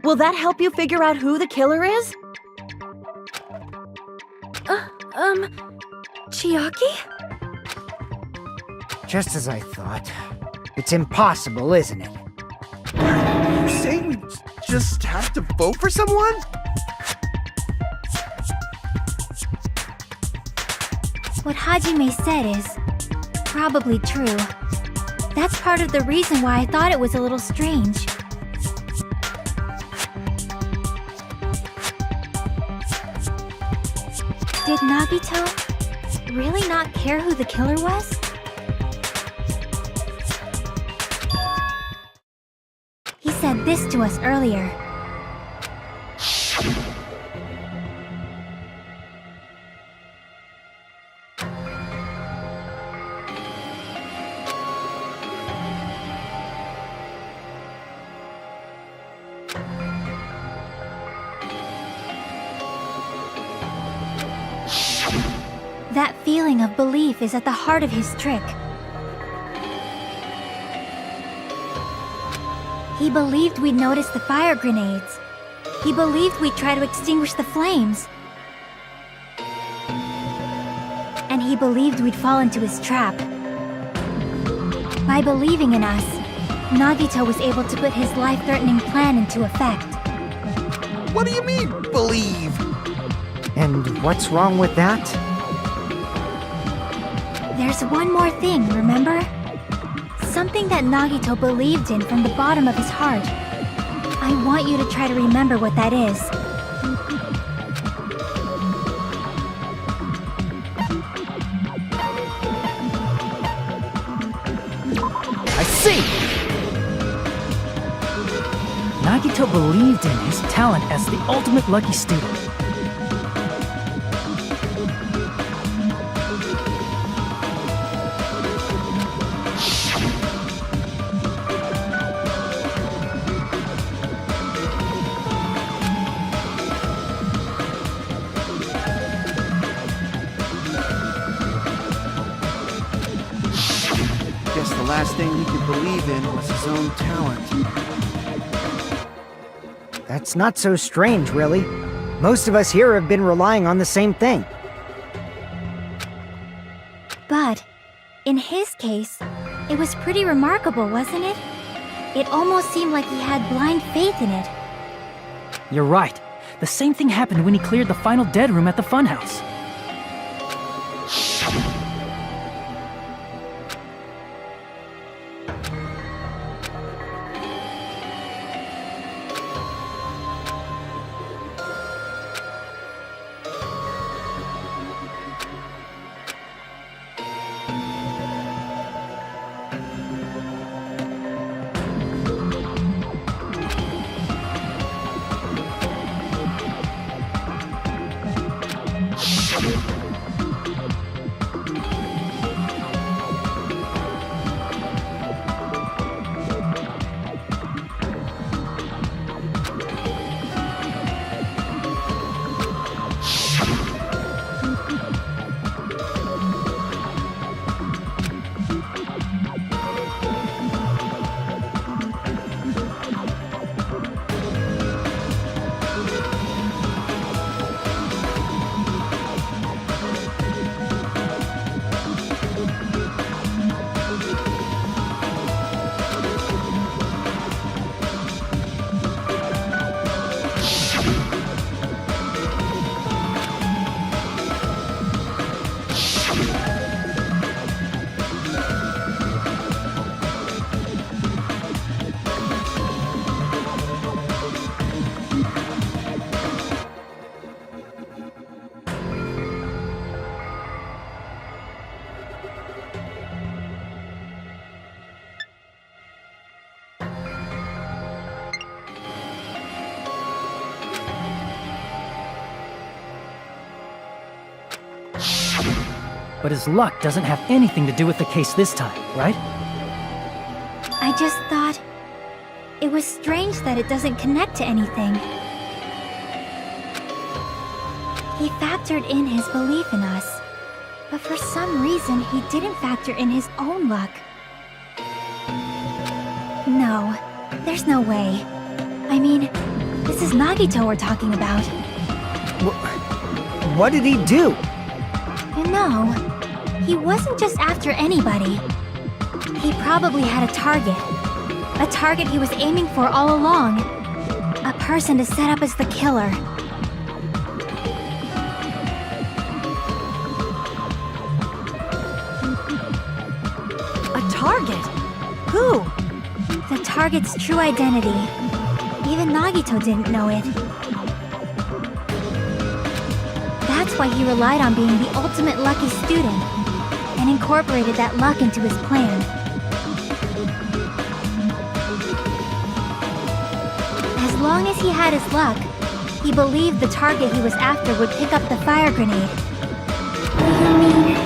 Will that help you figure out who the killer is? Chiaki? Just as I thought. It's impossible, isn't it? You saying we just have to vote for someone? What Hajime said is probably true. That's part of the reason why I thought it was a little strange. Did Nagito really not care who the killer was? He said this to us earlier. That feeling of belief is at the heart of his trick. He believed we'd notice the fire grenades. He believed we'd try to extinguish the flames. And he believed we'd fall into his trap. By believing in us, Nagito was able to put his life-threatening plan into effect. What do you mean, believe? And what's wrong with that? There's one more thing, remember? Something that Nagito believed in from the bottom of his heart. I want you to try to remember what that is. I see! Nagito believed in his talent as the ultimate lucky student. Guess the last thing he could believe in was his own talent. That's not so strange, really. Most of us here have been relying on the same thing. But, in his case, it was pretty remarkable, wasn't it? It almost seemed like he had blind faith in it. You're right. The same thing happened when he cleared the final dead room at the funhouse. But his luck doesn't have anything to do with the case this time, right? I just thought it was strange that it doesn't connect to anything. He factored in his belief in us, but for some reason he didn't factor in his own luck. No, there's no way. I mean, this is Nagito we're talking about. What did he do? You know, he wasn't just after anybody. He probably had a target. A target he was aiming for all along. A person to set up as the killer. A target? Who? The target's true identity. Even Nagito didn't know it. That's why he relied on being the ultimate lucky student, and incorporated that luck into his plan. As long as he had his luck, he believed the target he was after would pick up the fire grenade. You mean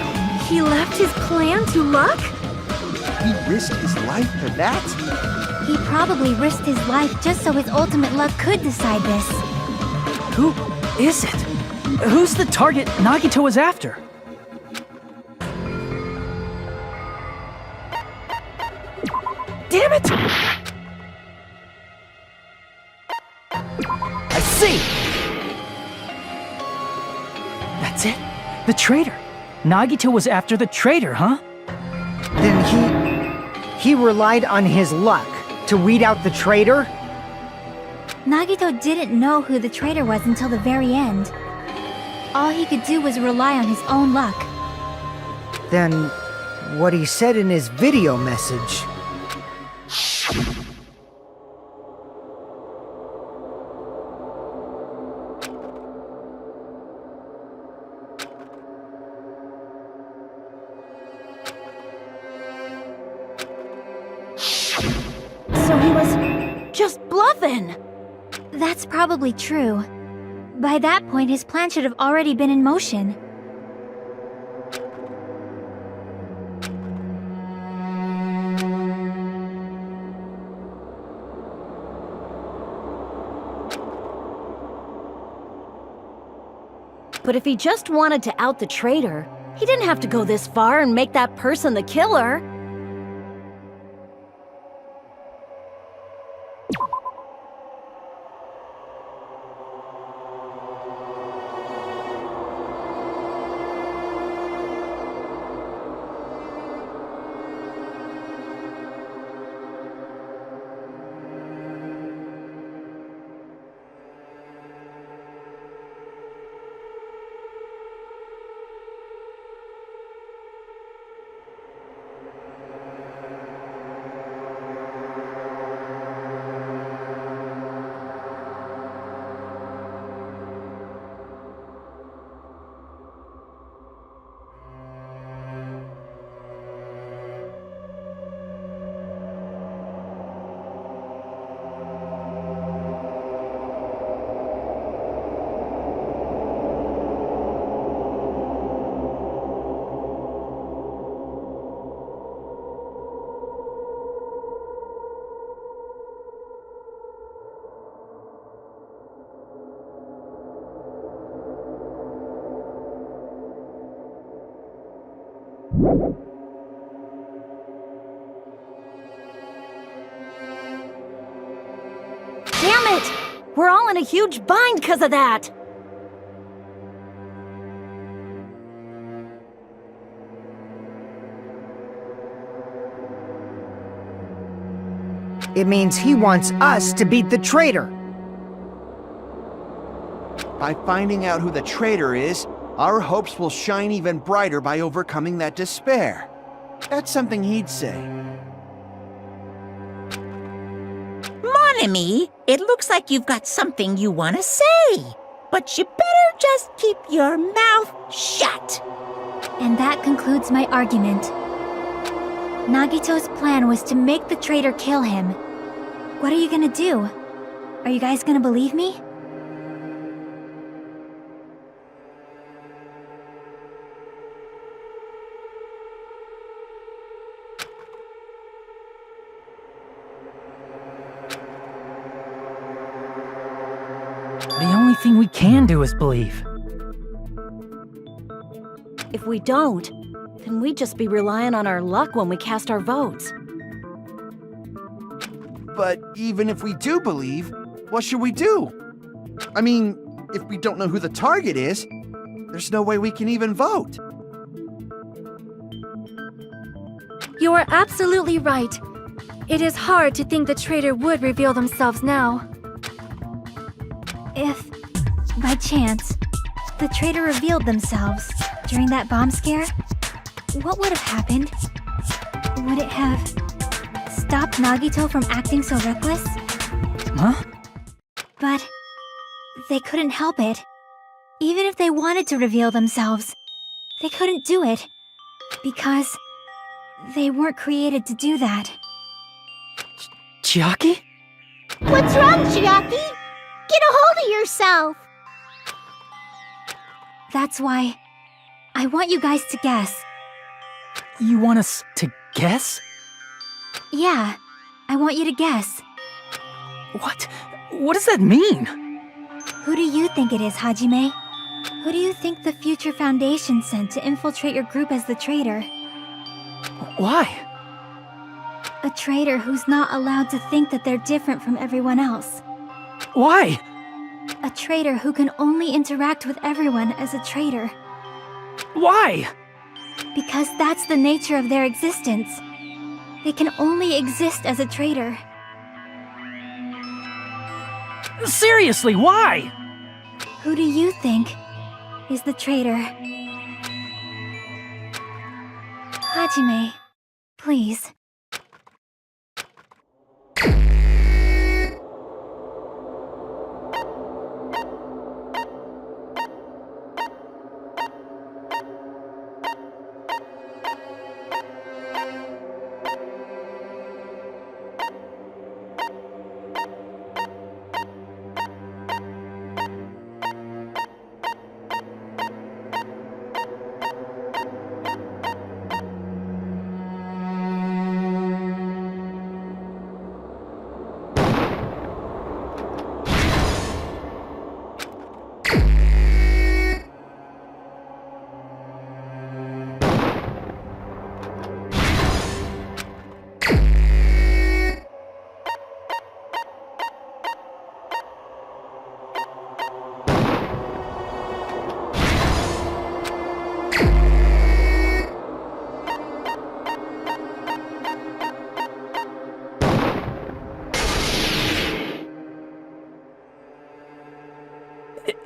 he left his plan to luck? He risked his life for that? He probably risked his life just so his ultimate luck could decide this. Who is it? Who's the target Nagito was after? Damn it! I see! That's it. The traitor. Nagito was after the traitor, huh? Then he relied on his luck to weed out the traitor? Nagito didn't know who the traitor was until the very end. All he could do was rely on his own luck. Then what he said in his video message. So he was just bluffing. That's probably true. By that point, his plan should have already been in motion. But if he just wanted to out the traitor, he didn't have to go this far and make that person the killer. Damn it! We're all in a huge bind because of that! It means he wants us to beat the traitor. By finding out who the traitor is, our hopes will shine even brighter by overcoming that despair. That's something he'd say. Mon ami, it looks like you've got something you want to say. But you better just keep your mouth shut. And that concludes my argument. Nagito's plan was to make the traitor kill him. What are you gonna do? Are you guys gonna believe me? thing we can do is believe. If we don't, then we'd just be relying on our luck when we cast our votes. But even if we do believe, what should we do? I mean, if we don't know who the target is, there's no way we can even vote. You are absolutely right. It is hard to think the traitor would reveal themselves now. If, by chance, the traitor revealed themselves during that bomb scare, what would have happened? Would it have stopped Nagito from acting so reckless? Huh? But they couldn't help it. Even if they wanted to reveal themselves, they couldn't do it. Because they weren't created to do that. Chiaki? What's wrong, Chiaki? Get a hold of yourself! That's why I want you guys to guess. You want us to guess? Yeah, I want you to guess. What? What does that mean? Who do you think it is, Hajime? Who do you think the Future Foundation sent to infiltrate your group as the traitor? Why? A traitor who's not allowed to think that they're different from everyone else. Why? A traitor who can only interact with everyone as a traitor. Why? Because that's the nature of their existence. They can only exist as a traitor. Seriously, why? Who do you think is the traitor? Hajime, please.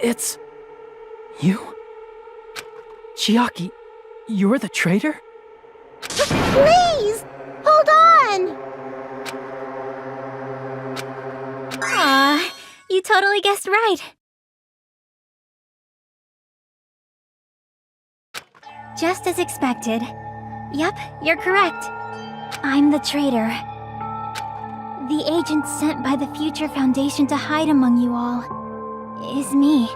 It's... you? Chiaki, you're the traitor? Please! Hold on! Aw, you totally guessed right. Just as expected. Yep, you're correct. I'm the traitor. The agent sent by the Future Foundation to hide among you all is me.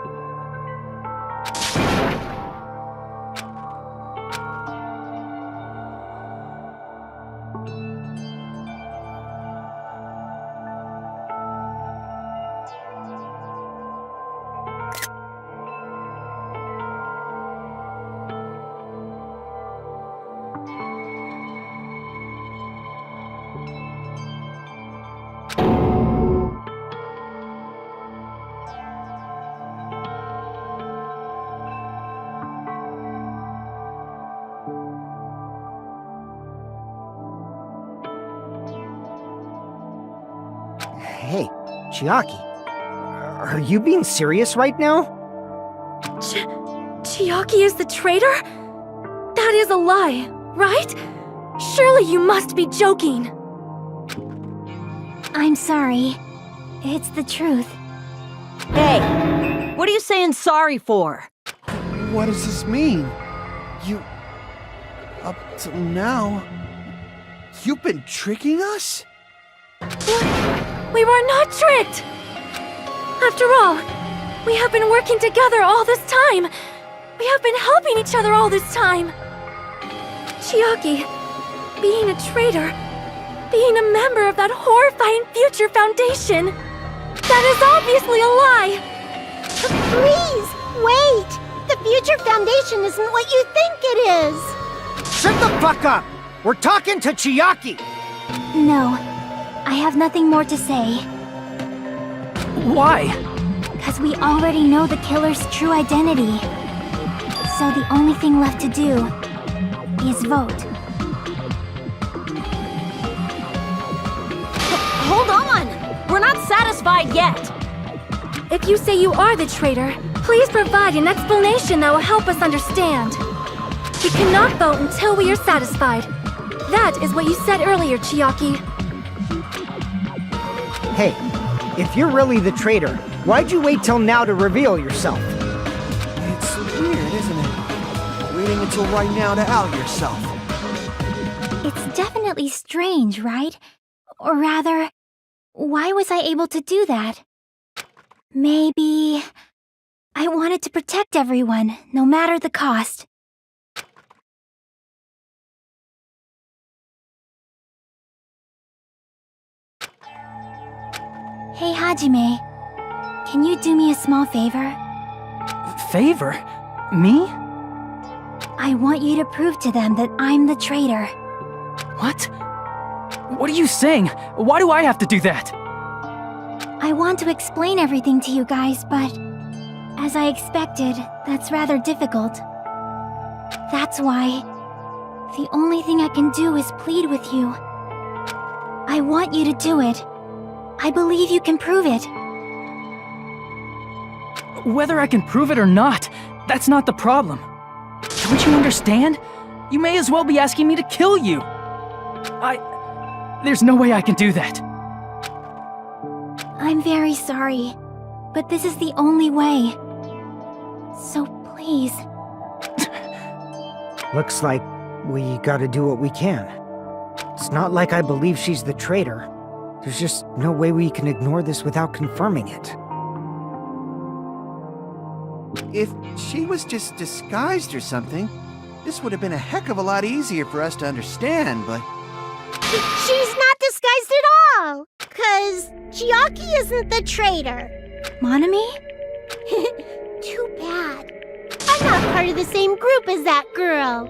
Hey, Chiaki, are you being serious right now? Chiaki is the traitor? That is a lie, right? Surely you must be joking. I'm sorry. It's the truth. Hey, what are you saying sorry for? What does this mean? You... Up till now... You've been tricking us? We were not tricked! After all, we have been working together all this time. We have been helping each other all this time. Chiaki, being a traitor, being a member of that horrifying Future Foundation, that is obviously a lie! Please, wait! The Future Foundation isn't what you think it is! Shut the fuck up! We're talking to Chiaki! No, I have nothing more to say. Why? Because we already know the killer's true identity. So the only thing left to do is vote. Hold on! We're not satisfied yet! If you say you are the traitor, please provide an explanation that will help us understand. We cannot vote until we are satisfied. That is what you said earlier, Chiaki. Hey, if you're really the traitor, why'd you wait till now to reveal yourself? It's weird, isn't it? Waiting until right now to out yourself. It's definitely strange, right? Or rather, why was I able to do that? Maybe I wanted to protect everyone, no matter the cost. Hey, Hajime. Can you do me a small favor? Favor? Me? I want you to prove to them that I'm the traitor. What? What are you saying? Why do I have to do that? I want to explain everything to you guys, but as I expected, that's rather difficult. That's why the only thing I can do is plead with you. I want you to do it. I believe you can prove it. Whether I can prove it or not, that's not the problem. Don't you understand? You may as well be asking me to kill you. There's no way I can do that. I'm very sorry, but this is the only way. So please. Looks like we gotta do what we can. It's not like I believe she's the traitor. There's just no way we can ignore this without confirming it. If she was just disguised or something, this would have been a heck of a lot easier for us to understand, but... She's not disguised at all! 'Cause Chiaki isn't the traitor. Monami? Too bad. I'm not part of the same group as that girl.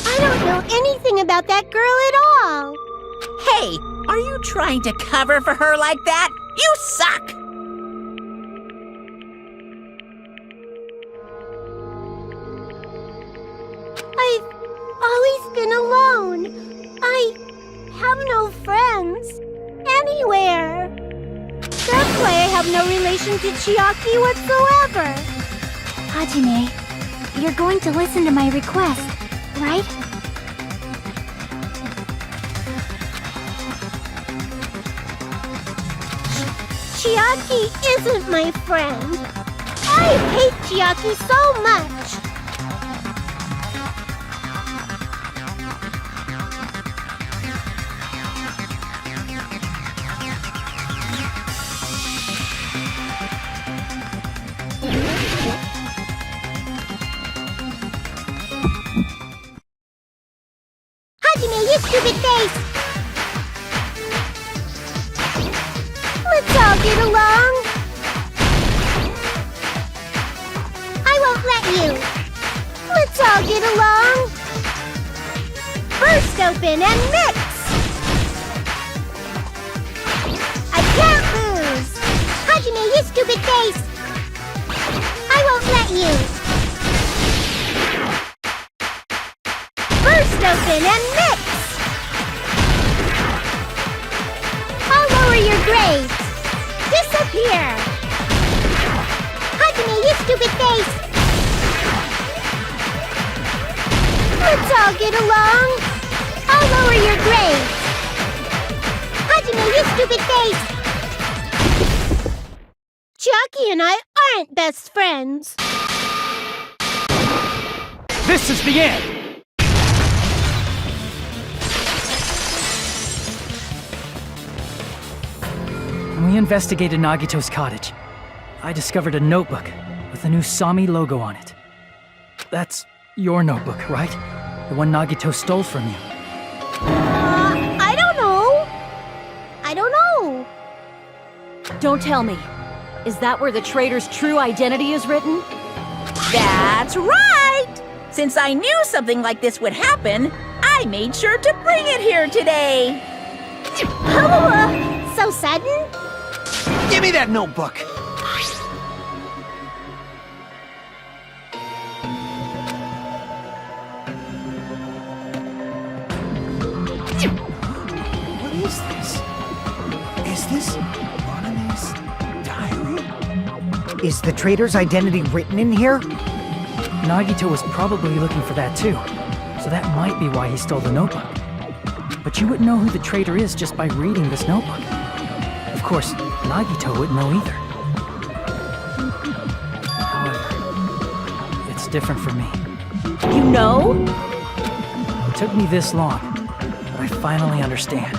I don't know anything about that girl at all. Hey, are you trying to cover for her like that? You suck! I've always been alone. I have no friends anywhere. That's why I have no relation to Chiaki whatsoever. Hajime, you're going to listen to my request, right? Chiaki isn't my friend. I hate Chiaki so much. Hajime, you stupid face! Let's all get along! I won't let you! Let's all get along! Burst open and mix! I can't lose! Hajime, you stupid face! I won't let you! Burst open and mix! I'll lower your grades! Disappear! Hajime, you stupid face! Let's all get along! I'll lower your grades! Hajime, you stupid face! Chiaki and I aren't best friends! This is the end! When we investigated Nagito's cottage, I discovered a notebook with the new Sami logo on it. That's your notebook, right? The one Nagito stole from you. I don't know. I don't know. Don't tell me. Is that where the traitor's true identity is written? That's right! Since I knew something like this would happen, I made sure to bring it here today. Oh, so sudden? Give me that notebook! What is this? Is this Monome's diary? Is the traitor's identity written in here? Nagito was probably looking for that too, so that might be why he stole the notebook. But you wouldn't know who the traitor is just by reading this notebook. Of course, Nagito wouldn't know either. However, it's different for me. You know? It took me this long, but I finally understand.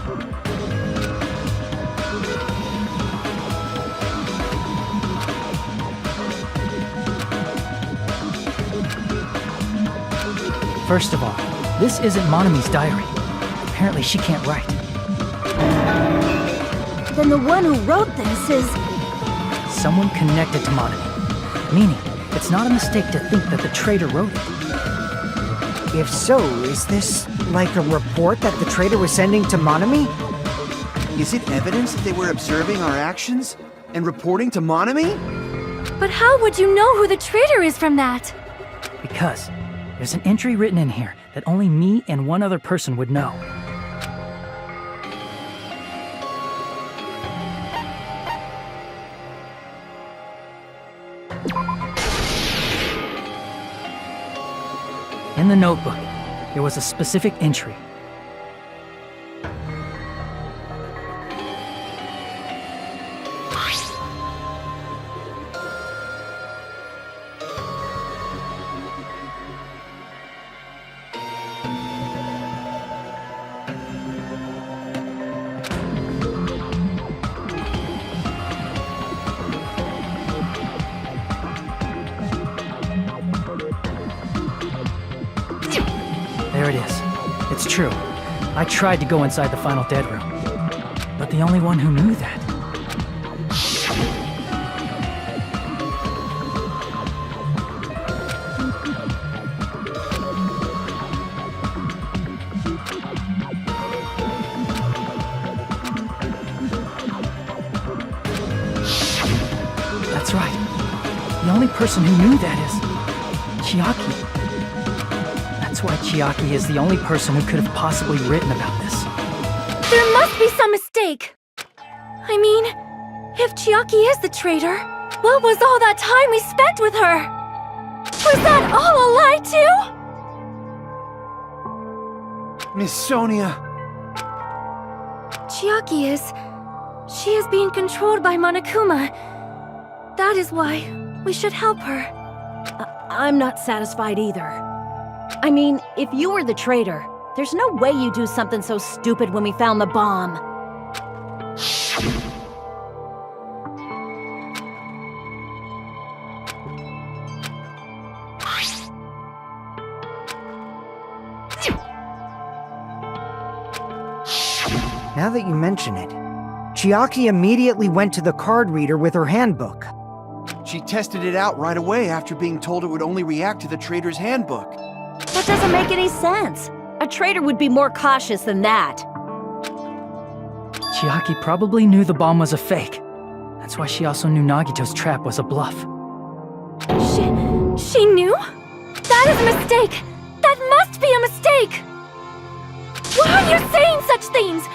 First of all, this isn't Monome's diary. Apparently she can't write. Then the one who wrote this is... Someone connected to Monome. Meaning, it's not a mistake to think that the traitor wrote it. If so, is this like a report that the traitor was sending to Monome? Is it evidence that they were observing our actions and reporting to Monome? But how would you know who the traitor is from that? Because there's an entry written in here that only me and one other person would know. In the notebook, there was a specific entry. There it is. It's true. I tried to go inside the final dead room. But the only one who knew that... That's right. The only person who knew that is... Chiaki. That's why Chiaki is the only person who could have possibly written about this. There must be some mistake. I mean, if Chiaki is the traitor, what was all that time we spent with her? Was that all a lie too? Miss Sonia. Chiaki is... She is being controlled by Monokuma. That is why we should help her. I'm not satisfied either. I mean, if you were the traitor, there's no way you'd do something so stupid when we found the bomb. Now that you mention it, Chiaki immediately went to the card reader with her handbook. She tested it out right away after being told it would only react to the traitor's handbook. That doesn't make any sense. A traitor would be more cautious than that. Chiaki probably knew the bomb was a fake. That's why she also knew Nagito's trap was a bluff. She knew? That is a mistake! That must be a mistake! Why are you saying such things?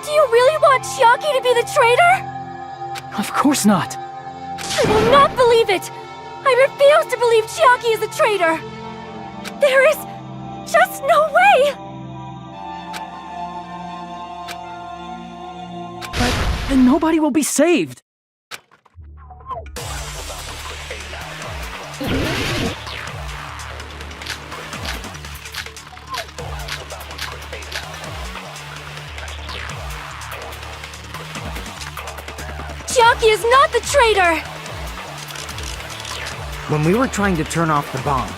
Do you really want Chiaki to be the traitor? Of course not! I will not believe it! I refuse to believe Chiaki is a traitor! There is just no way! But then nobody will be saved! Chiaki is not the traitor! When we were trying to turn off the bomb,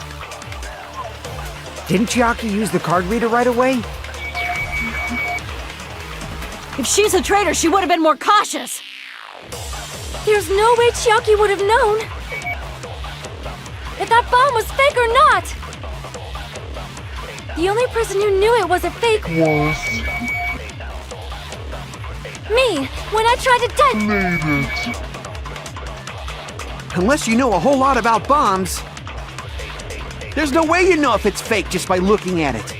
didn't Chiaki use the card reader right away? If she's a traitor, she would have been more cautious. There's no way Chiaki would have known if that bomb was fake or not. The only person who knew it was a fake was me, when I tried to detonate it. Unless you know a whole lot about bombs, there's no way you know if it's fake just by looking at it.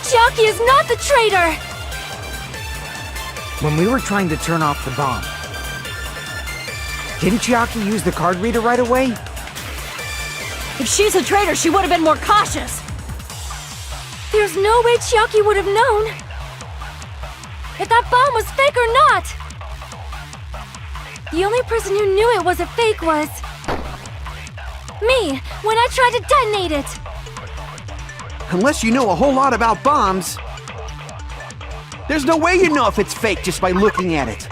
Chiaki is not the traitor! When we were trying to turn off the bomb, didn't Chiaki use the card reader right away? If she's a traitor, she would have been more cautious. There's no way Chiaki would have known if that bomb was fake or not. The only person who knew it was a fake was me, when I tried to detonate it. Unless you know a whole lot about bombs, there's no way you know if it's fake just by looking at it.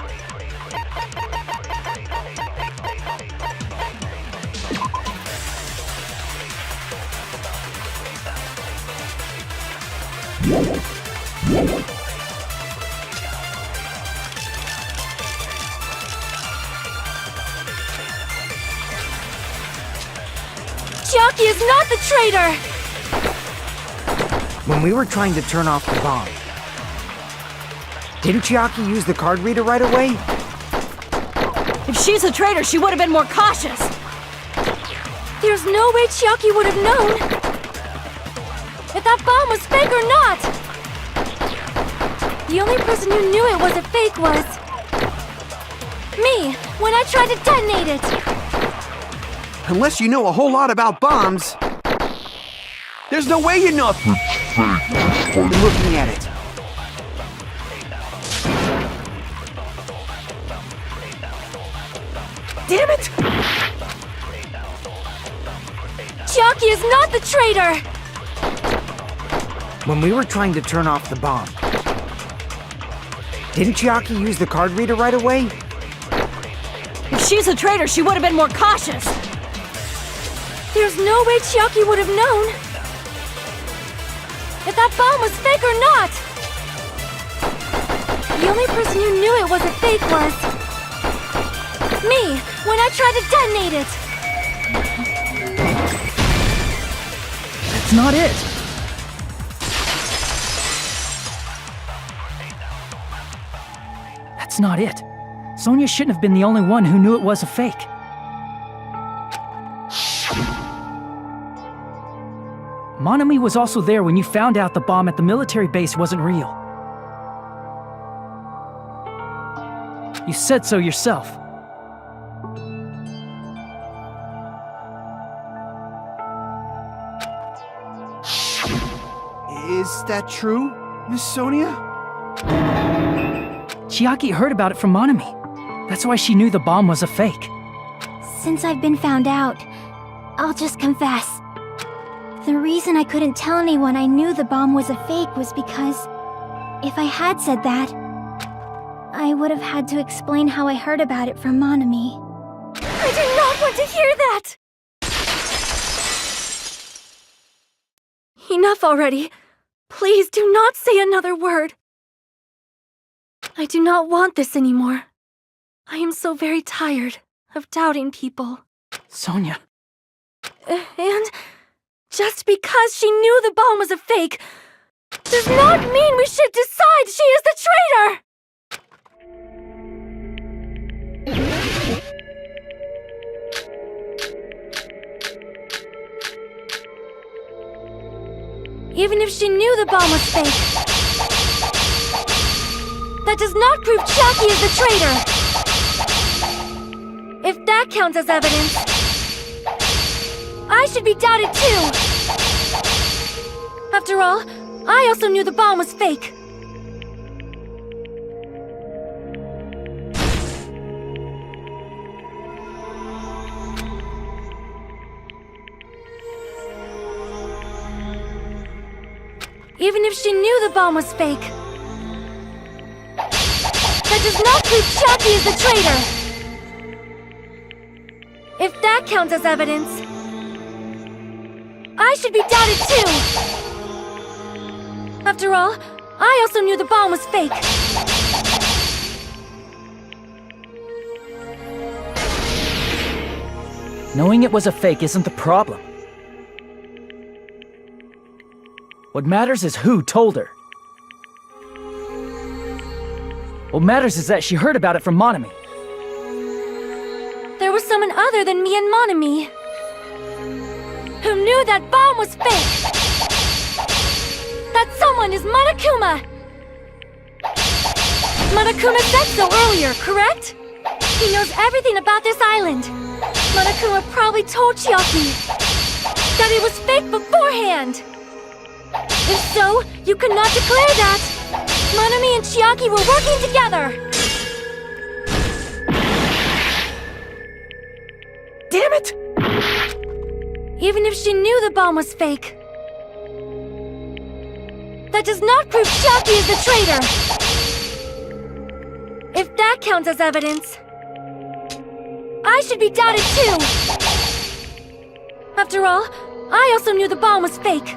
Chiaki is not the traitor! When we were trying to turn off the bomb, didn't Chiaki use the card reader right away? If she's a traitor, she would have been more cautious. There's no way Chiaki would have known if that bomb was fake or not. The only person who knew it was a fake was me, when I tried to detonate it. Unless you know a whole lot about bombs, there's no way you know if it's fake just by looking at it. Damn it! Chiaki is not the traitor! When we were trying to turn off the bomb, didn't Chiaki use the card reader right away? If she's a traitor, she would have been more cautious. There's no way Chiaki would have known if that bomb was fake or not. The only person who knew it was a fake was me, when I tried to detonate it. That's not it. That's not it. Sonia shouldn't have been the only one who knew it was a fake. Monami was also there when you found out the bomb at the military base wasn't real. You said so yourself. Is that true, Miss Sonia? Chiaki heard about it from Monami. That's why she knew the bomb was a fake. Since I've been found out, I'll just confess. The reason I couldn't tell anyone I knew the bomb was a fake was because if I had said that, I would have had to explain how I heard about it from Monami. I did not want to hear that! Enough already. Please do not say another word. I do not want this anymore. I am so very tired of doubting people. Sonia. And just because she knew the bomb was a fake does not mean we should decide she is the traitor! Even if she knew the bomb was fake, that does not prove Chiaki is the traitor! If that counts as evidence, I should be doubted too! After all, I also knew the bomb was fake. Even if she knew the bomb was fake, that does not prove Chiaki is the traitor! If that counts as evidence, I should be doubted too! After all, I also knew the bomb was fake. Knowing it was a fake isn't the problem. What matters is who told her. What matters is that she heard about it from Monami. There was someone other than me and Monami who knew that bomb was fake. That someone is Monokuma. Monokuma said so earlier, correct? He knows everything about this island. Monokuma probably told Chiaki that it was fake beforehand. If so, you could not declare that. Monami and Chiaki were working together. Damn it! Even if she knew the bomb was fake, that does not prove Chiaki is the traitor. If that counts as evidence, I should be doubted too. After all, I also knew the bomb was fake.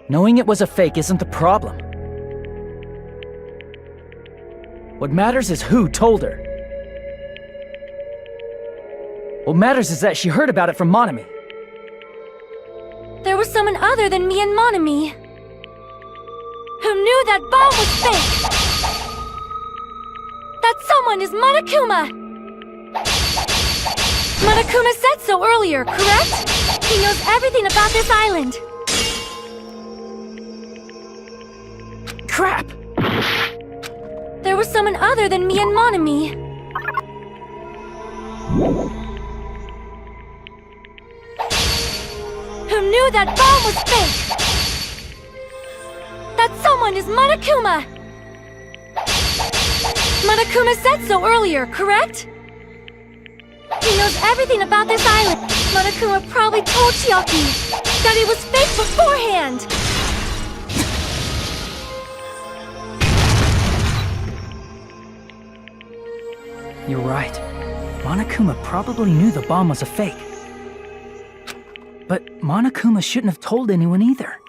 Knowing it was a fake isn't the problem. What matters is who told her. What matters is that she heard about it from Monami. There was someone other than me and Monami who knew that bomb was fake. That someone is Monokuma. Monokuma said so earlier, correct? He knows everything about this island. Crap! There was someone other than me and Monami who knew that bomb was fake. That someone is Monokuma. Monokuma said so earlier, correct? He knows everything about this island. Monokuma probably told Chiaki that it was fake beforehand. You're right. Monokuma probably knew the bomb was a fake. But Monokuma shouldn't have told anyone either.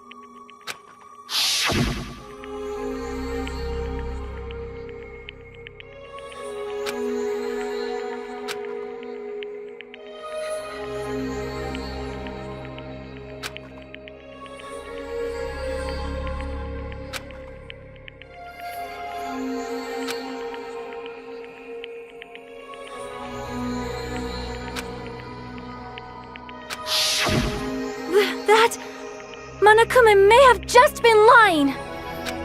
Monokuma may have just been lying.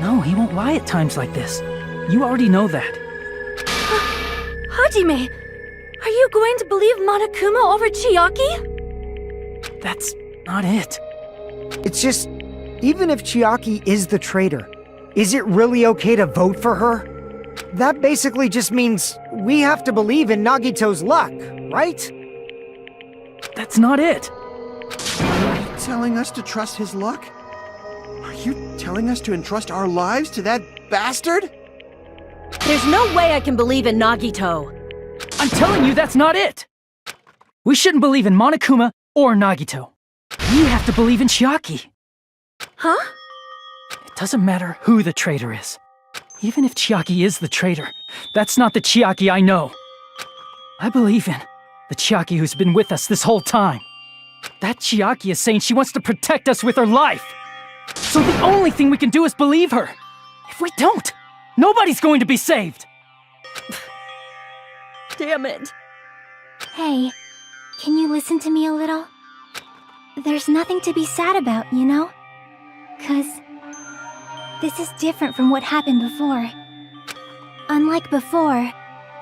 No, he won't lie at times like this. You already know that. Hajime, are you going to believe Monokuma over Chiaki? That's not it. It's just, even if Chiaki is the traitor, is it really okay to vote for her? That basically just means we have to believe in Nagito's luck, right? That's not it. Telling us to trust his luck? Are you telling us to entrust our lives to that bastard? There's no way I can believe in Nagito. I'm telling you that's not it! We shouldn't believe in Monokuma or Nagito. We have to believe in Chiaki. Huh? It doesn't matter who the traitor is. Even if Chiaki is the traitor, that's not the Chiaki I know. I believe in the Chiaki who's been with us this whole time. That Chiaki is saying she wants to protect us with her life. So the only thing we can do is believe her. If we don't, nobody's going to be saved. Damn it. Hey, can you listen to me a little? There's nothing to be sad about, you know? 'Cause this is different from what happened before. Unlike before,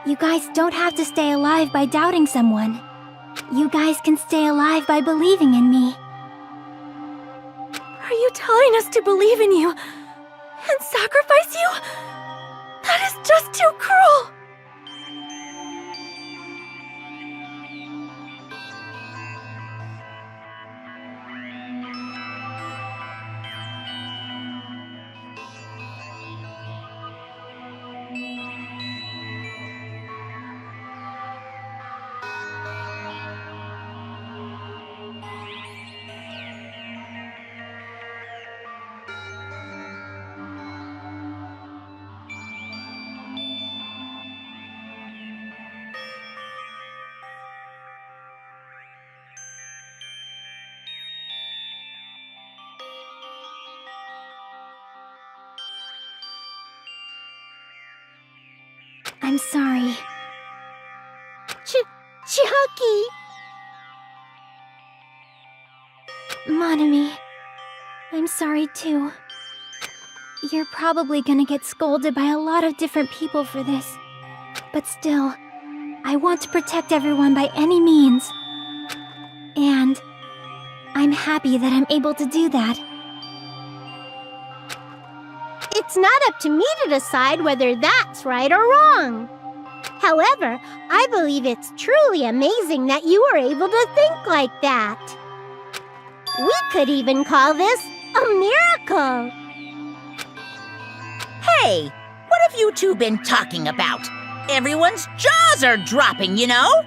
you guys don't have to stay alive by doubting someone. You guys can stay alive by believing in me. Are you telling us to believe in you and sacrifice you? That is just too cruel. I'm sorry. Chiaki! Monami, I'm sorry too. You're probably gonna get scolded by a lot of different people for this. But still, I want to protect everyone by any means. And I'm happy that I'm able to do that. It's not up to me to decide whether that's right or wrong. However, I believe it's truly amazing that you were able to think like that. We could even call this a miracle. Hey, what have you two been talking about? Everyone's jaws are dropping, you know?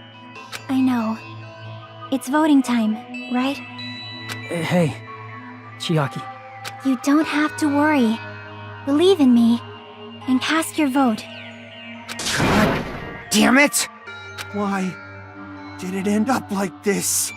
I know. It's voting time, right? Hey, Chiaki. You don't have to worry. Believe in me, and cast your vote. God damn it! Why did it end up like this?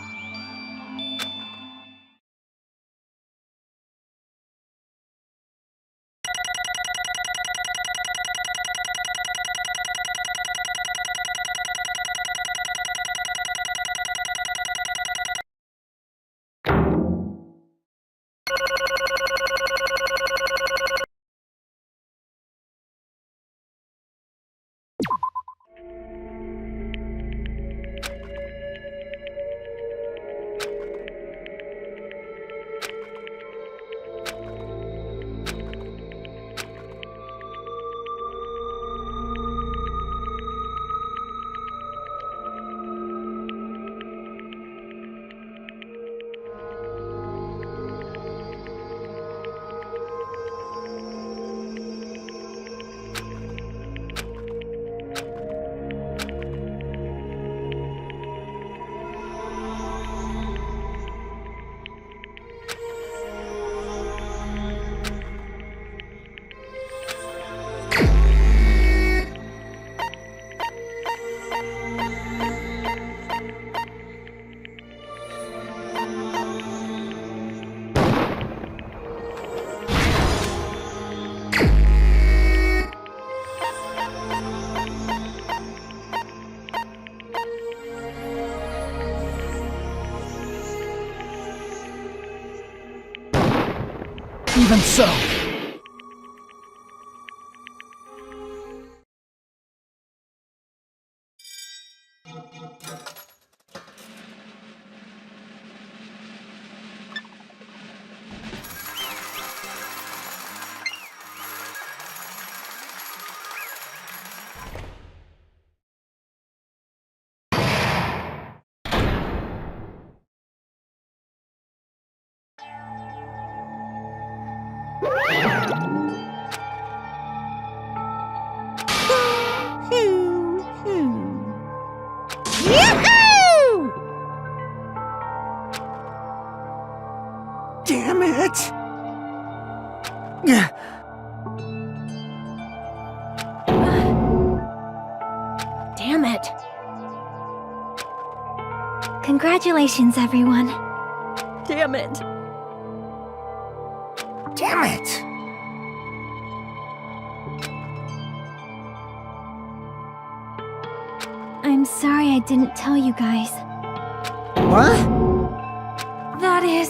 Even so. Yahoo! Damn it! Damn it. Congratulations, everyone. Damn it. Damn it! I'm sorry I didn't tell you guys. What? That is...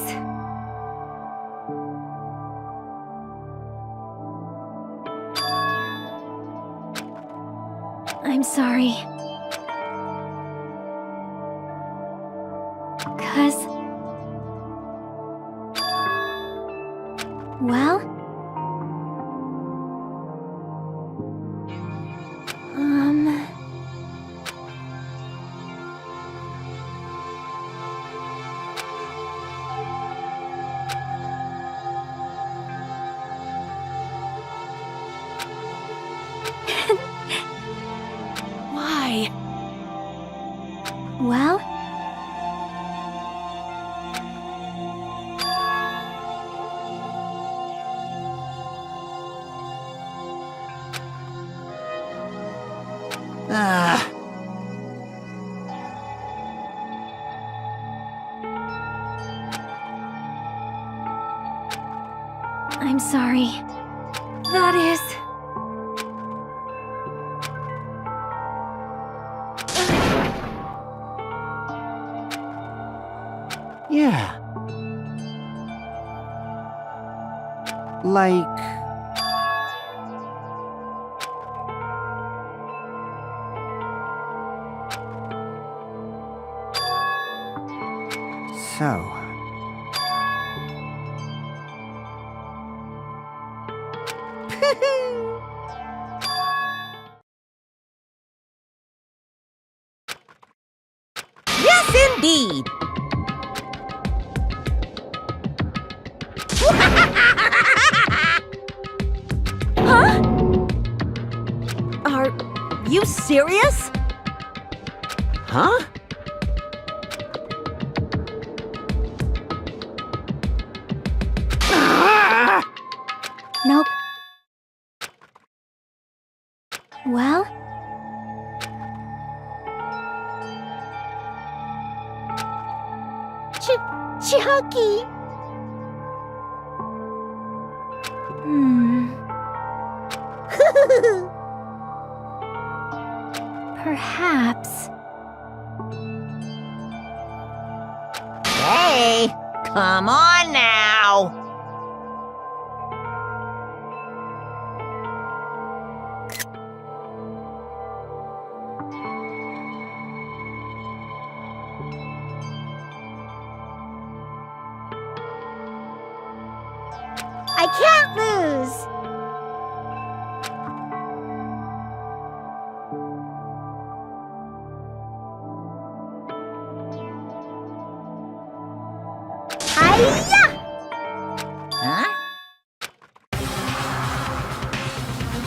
I'm sorry. 'Cause... Well... Why? Well... Ah. I'm sorry. That is... Yeah. Like... So... Yes, indeed. Huh? Are you serious? Huh? Nope. Well, Chucky! perhaps. Hey, come on now. I can't lose! Hi-ya! Huh?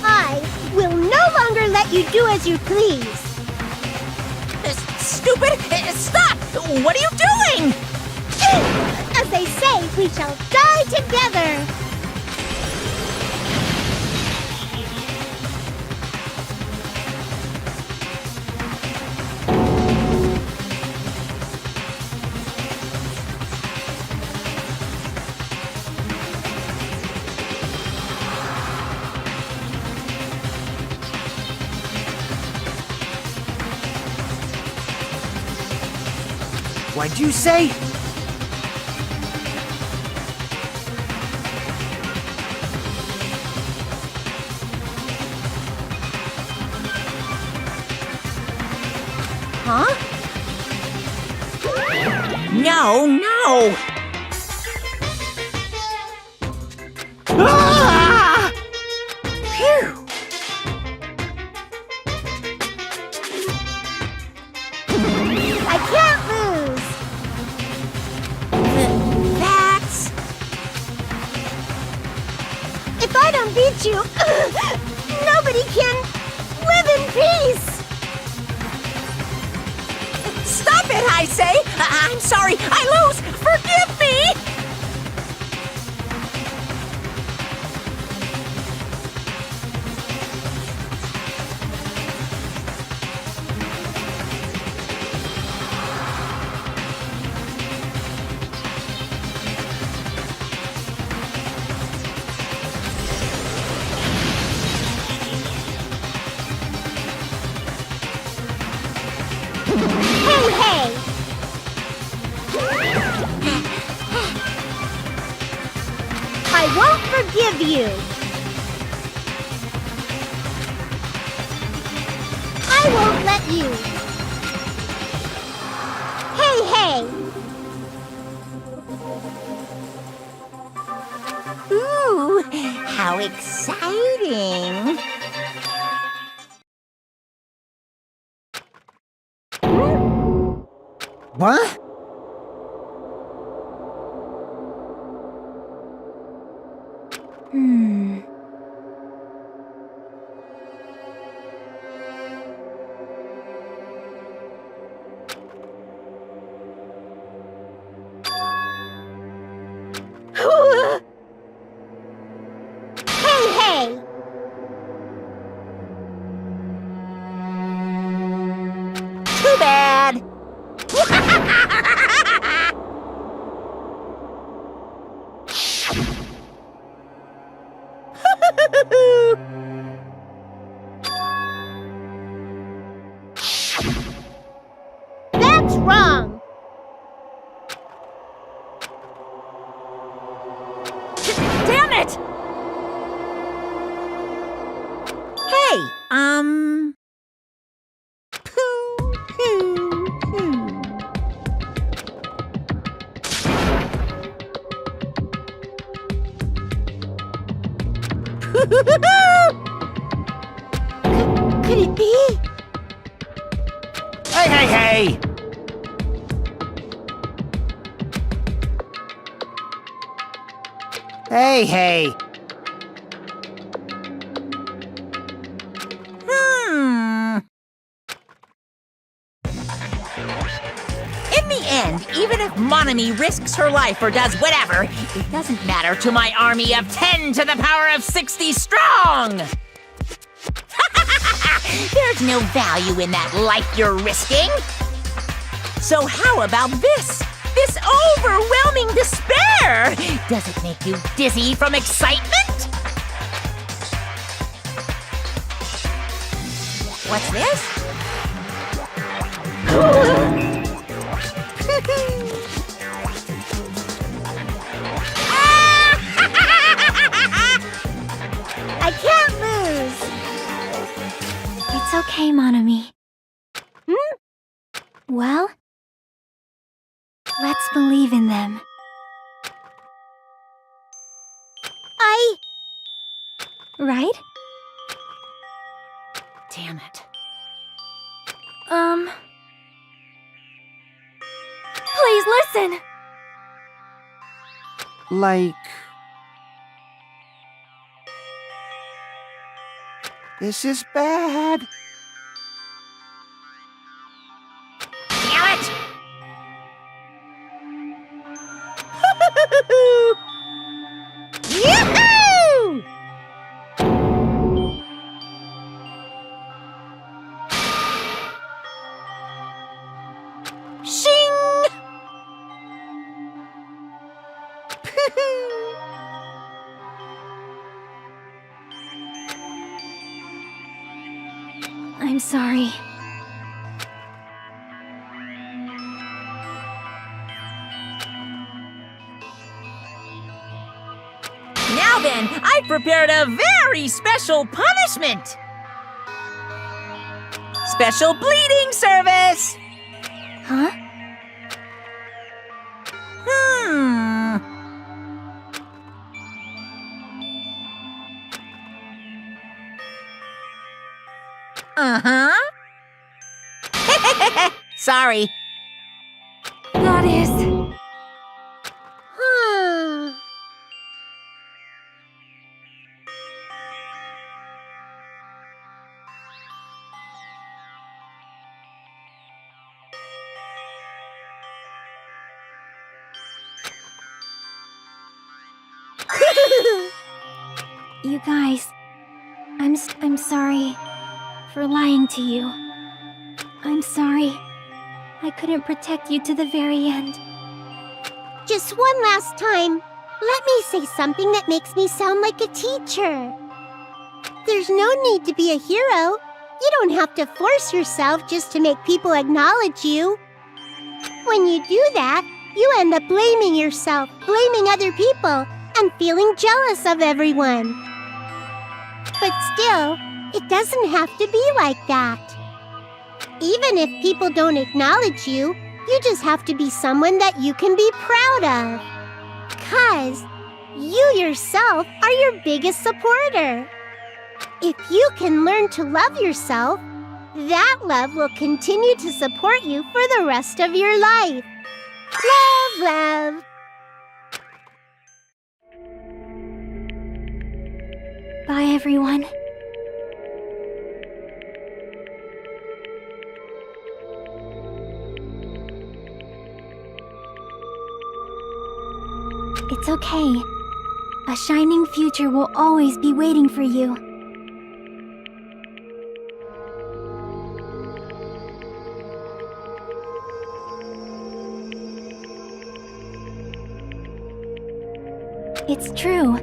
I will no longer let you do as you please! Stupid! Stop! What are you doing? As they say, we shall die together! What'd you say? Huh? No, no! Ah! Phew! I can't lose! That's... If I don't beat you, nobody can live in peace! Stop it, I say! I'm sorry, I lose! Forgive me! Hey, hey! I won't forgive you! I won't let you! Hey, hey! Ooh, how exciting! What? Hey, hey! Too bad! That's wrong! Could it be? Hey, hey, hey! Hey, hey! In the end, even if Monami risks her life or does whatever, it doesn't matter to my army of 10 to the power of 60 strong! There's no value in that life you're risking. So how about this? This overwhelming despair! Does it make you dizzy from excitement? What's this? I can't lose. It's okay, Monami. Well, let's believe in them. Right? Damn it. Please listen! Like... This is bad. Damn it! Yoo-hoo! Shing! I'm sorry. Now then, I prepared a very special punishment! Special bleeding service! Huh? Uh-huh. Sorry. That is... You guys, I'm sorry for lying to you. I'm sorry. I couldn't protect you to the very end. Just one last time, let me say something that makes me sound like a teacher. There's no need to be a hero. You don't have to force yourself just to make people acknowledge you. When you do that, you end up blaming yourself, blaming other people, and feeling jealous of everyone. But still, it doesn't have to be like that. Even if people don't acknowledge you, you just have to be someone that you can be proud of. 'Cause you yourself are your biggest supporter. If you can learn to love yourself, that love will continue to support you for the rest of your life. Love, love. Bye, everyone. It's okay. A shining future will always be waiting for you. It's true.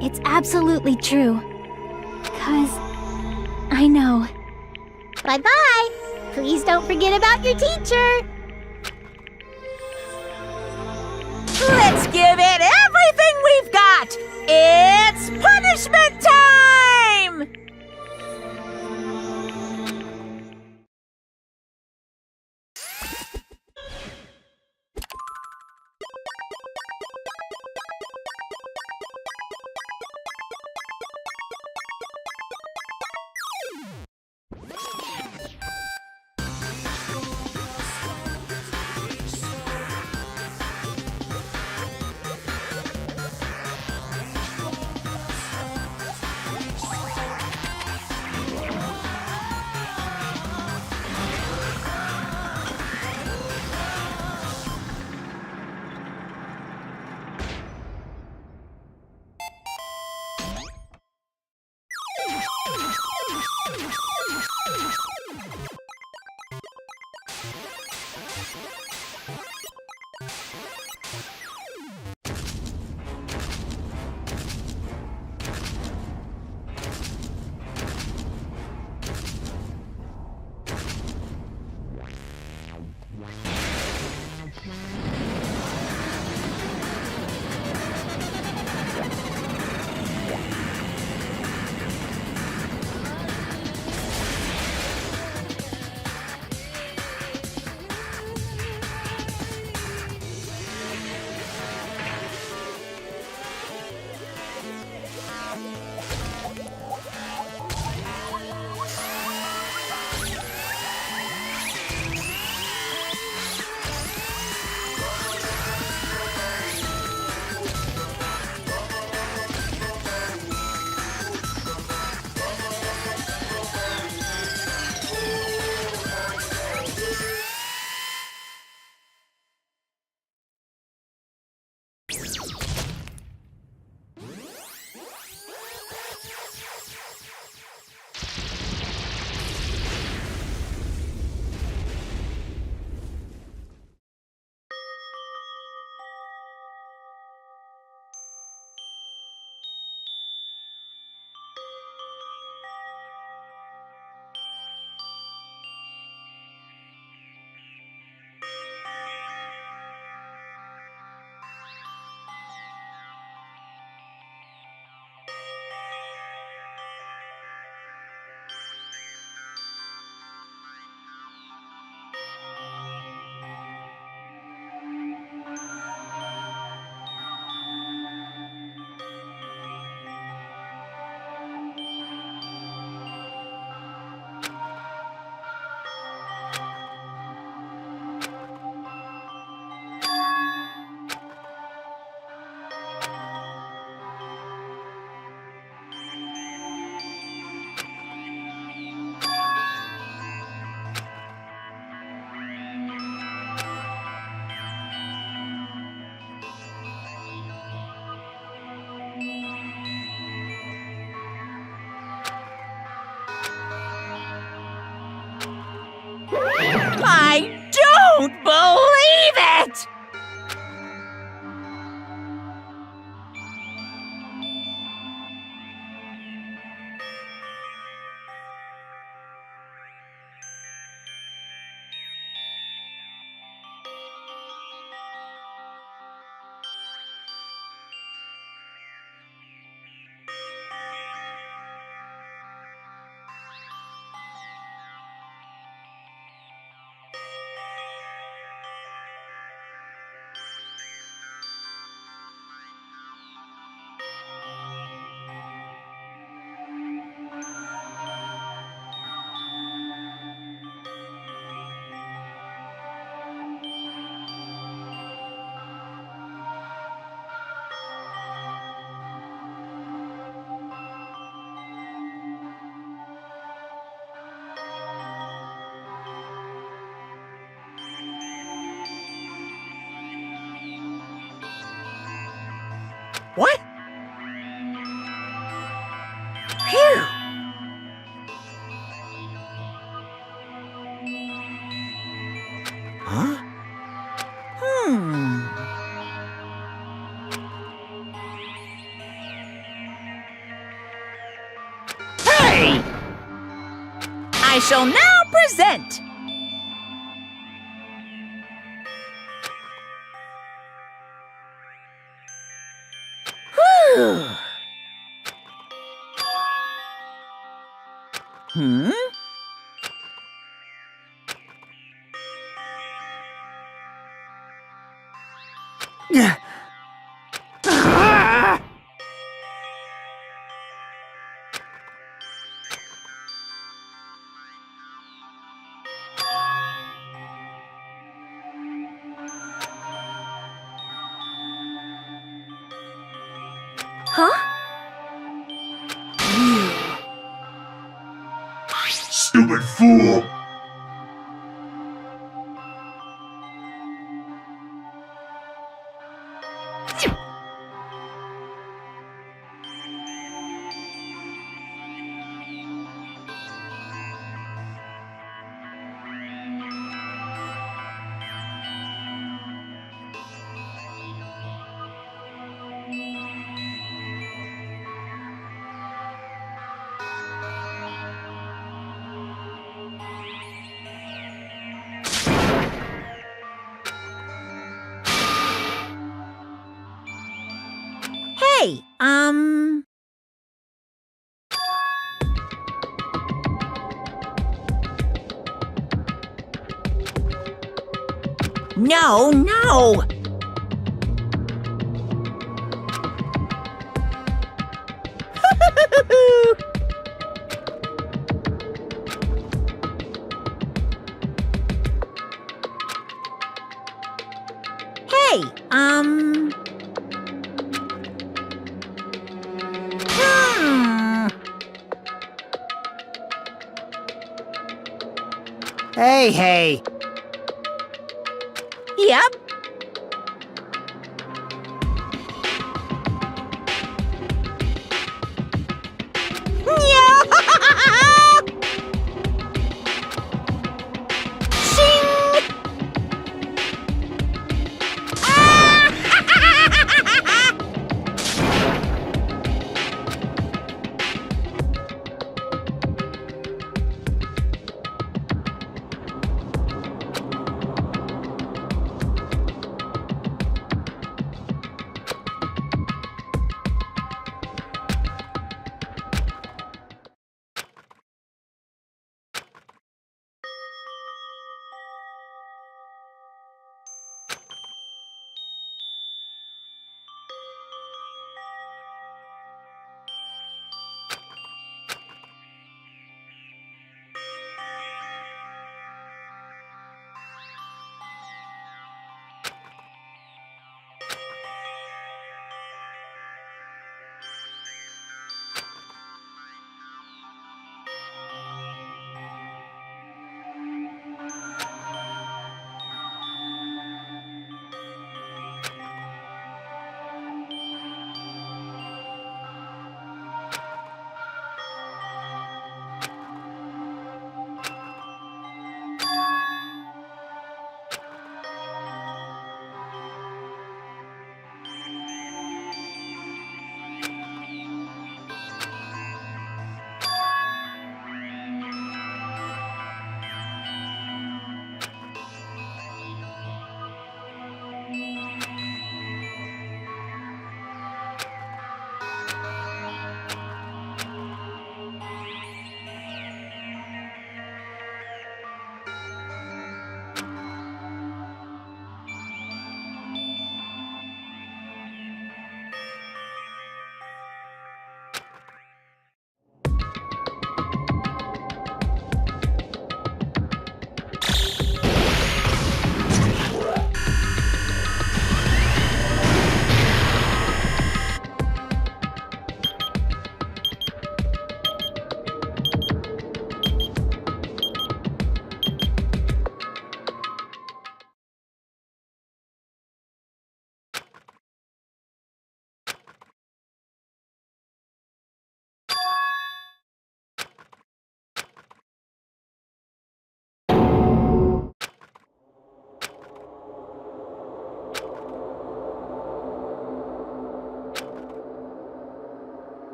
It's absolutely true. 'Cause I know. Bye-bye. Please don't forget about your teacher. Let's give it everything we've got! It's punishment time! I don't believe it! What? Phew! Huh? Hey! I shall now present. Whew. Hmm? Huh? Stupid fool! Hey, No, no! Hey, Hey. Yep.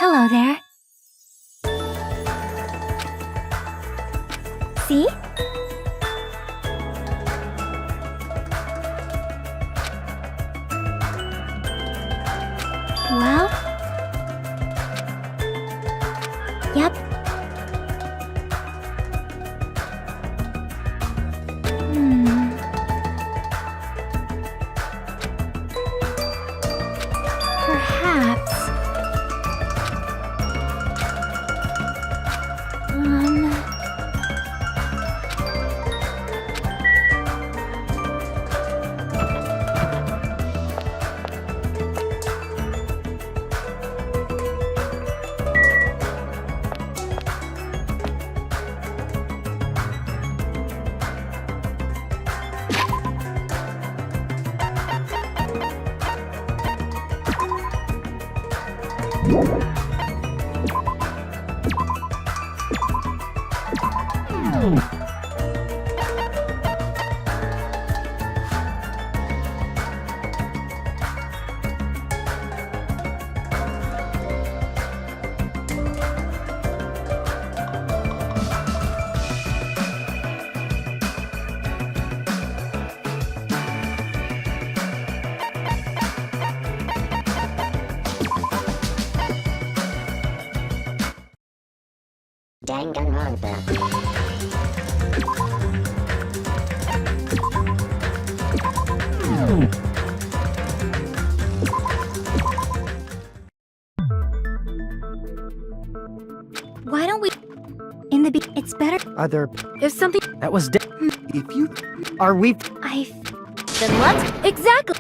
Hello there. See? Well? Yep. Perhaps. Danganronpa. Why don't we... In the it's better... Other... If something. That was If you Are we... Then let's. Exactly!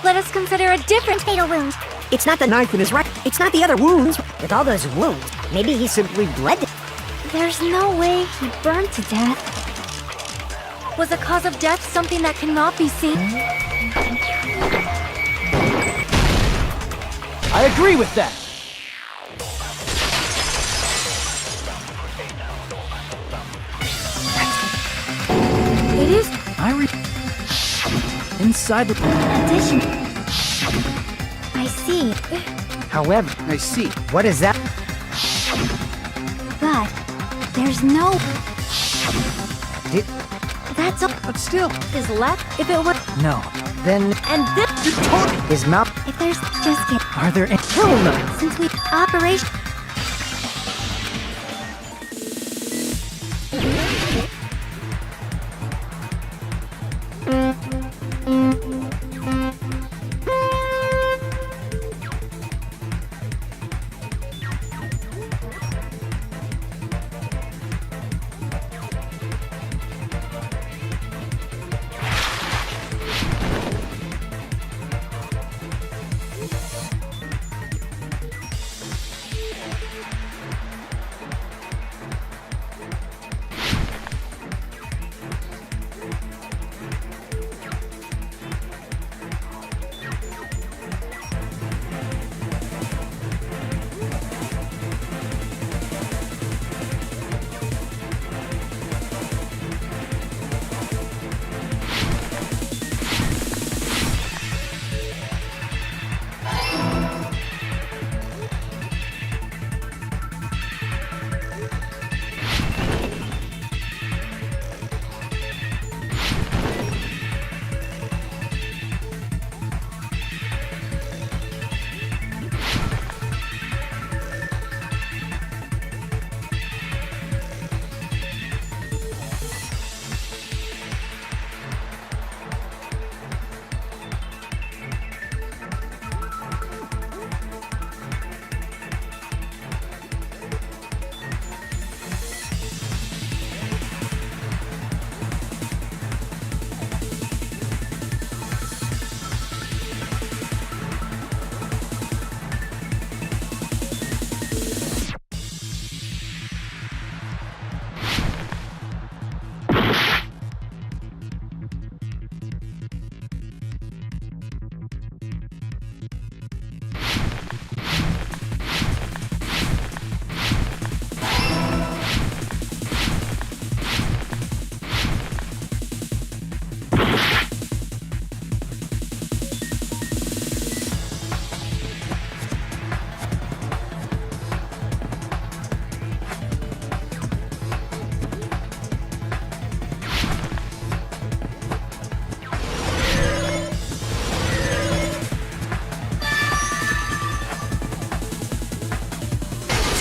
Let us consider a different fatal wound. It's not the knife in his right. It's not the other wounds. With all those wounds, maybe he simply bled. There's no way he burned to death. Was the cause of death something that cannot be seen? I agree with that. It is. inside the... Addition. I see. However, I see. what is that? But there's no... Did, That's all But still, Is left if it were. No. then And this. his mouth... if there's just get Are there any... Hell no! since we operation.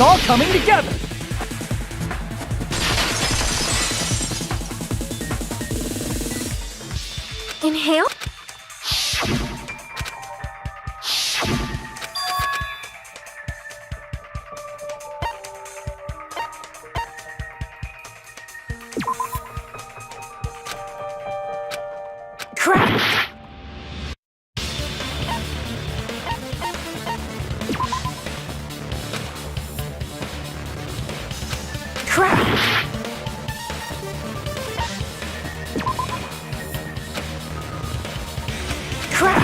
It's all coming together! Inhale. Crap! Crap! Crap!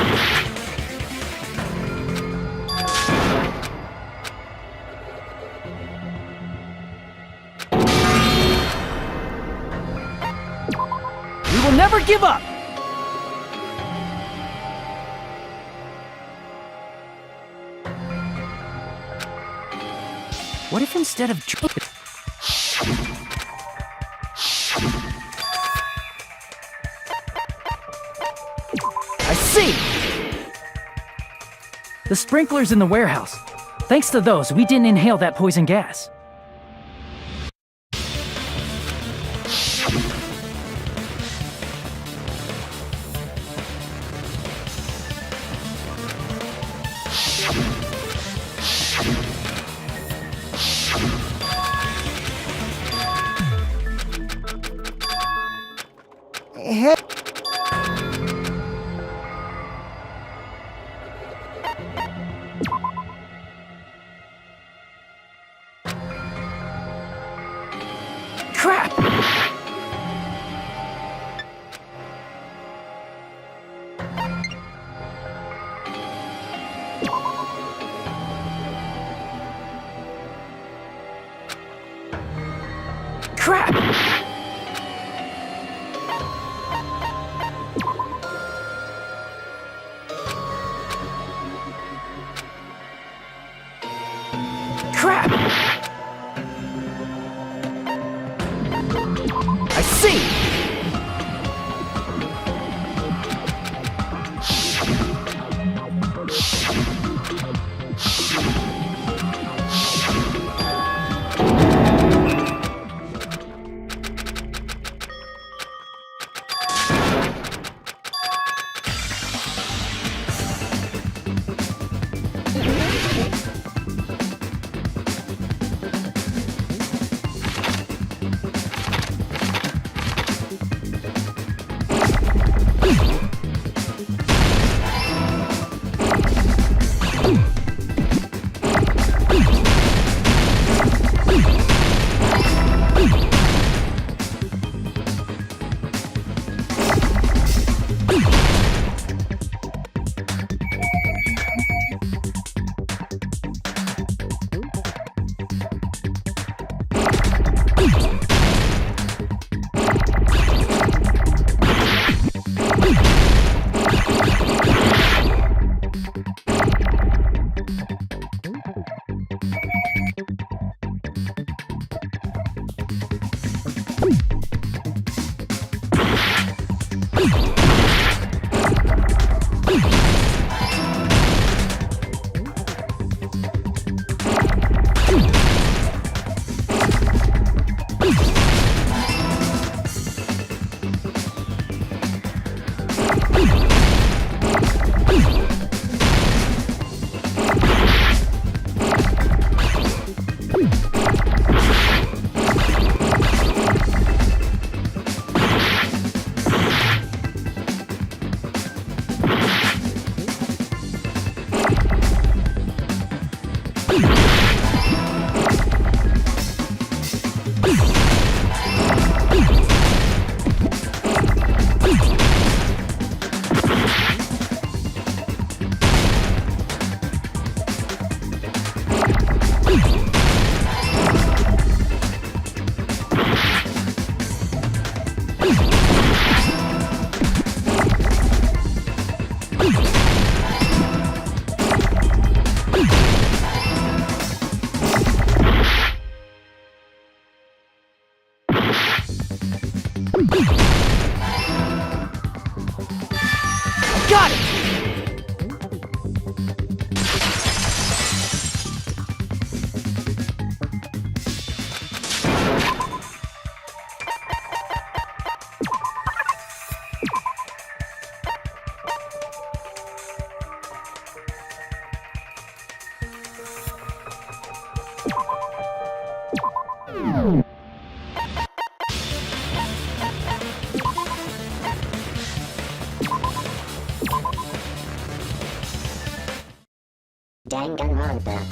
We will never give up! What if instead of I see! The sprinklers in the warehouse. Thanks to those, we didn't inhale that poison gas. Hey, Crap! Crap! Crap! I see! you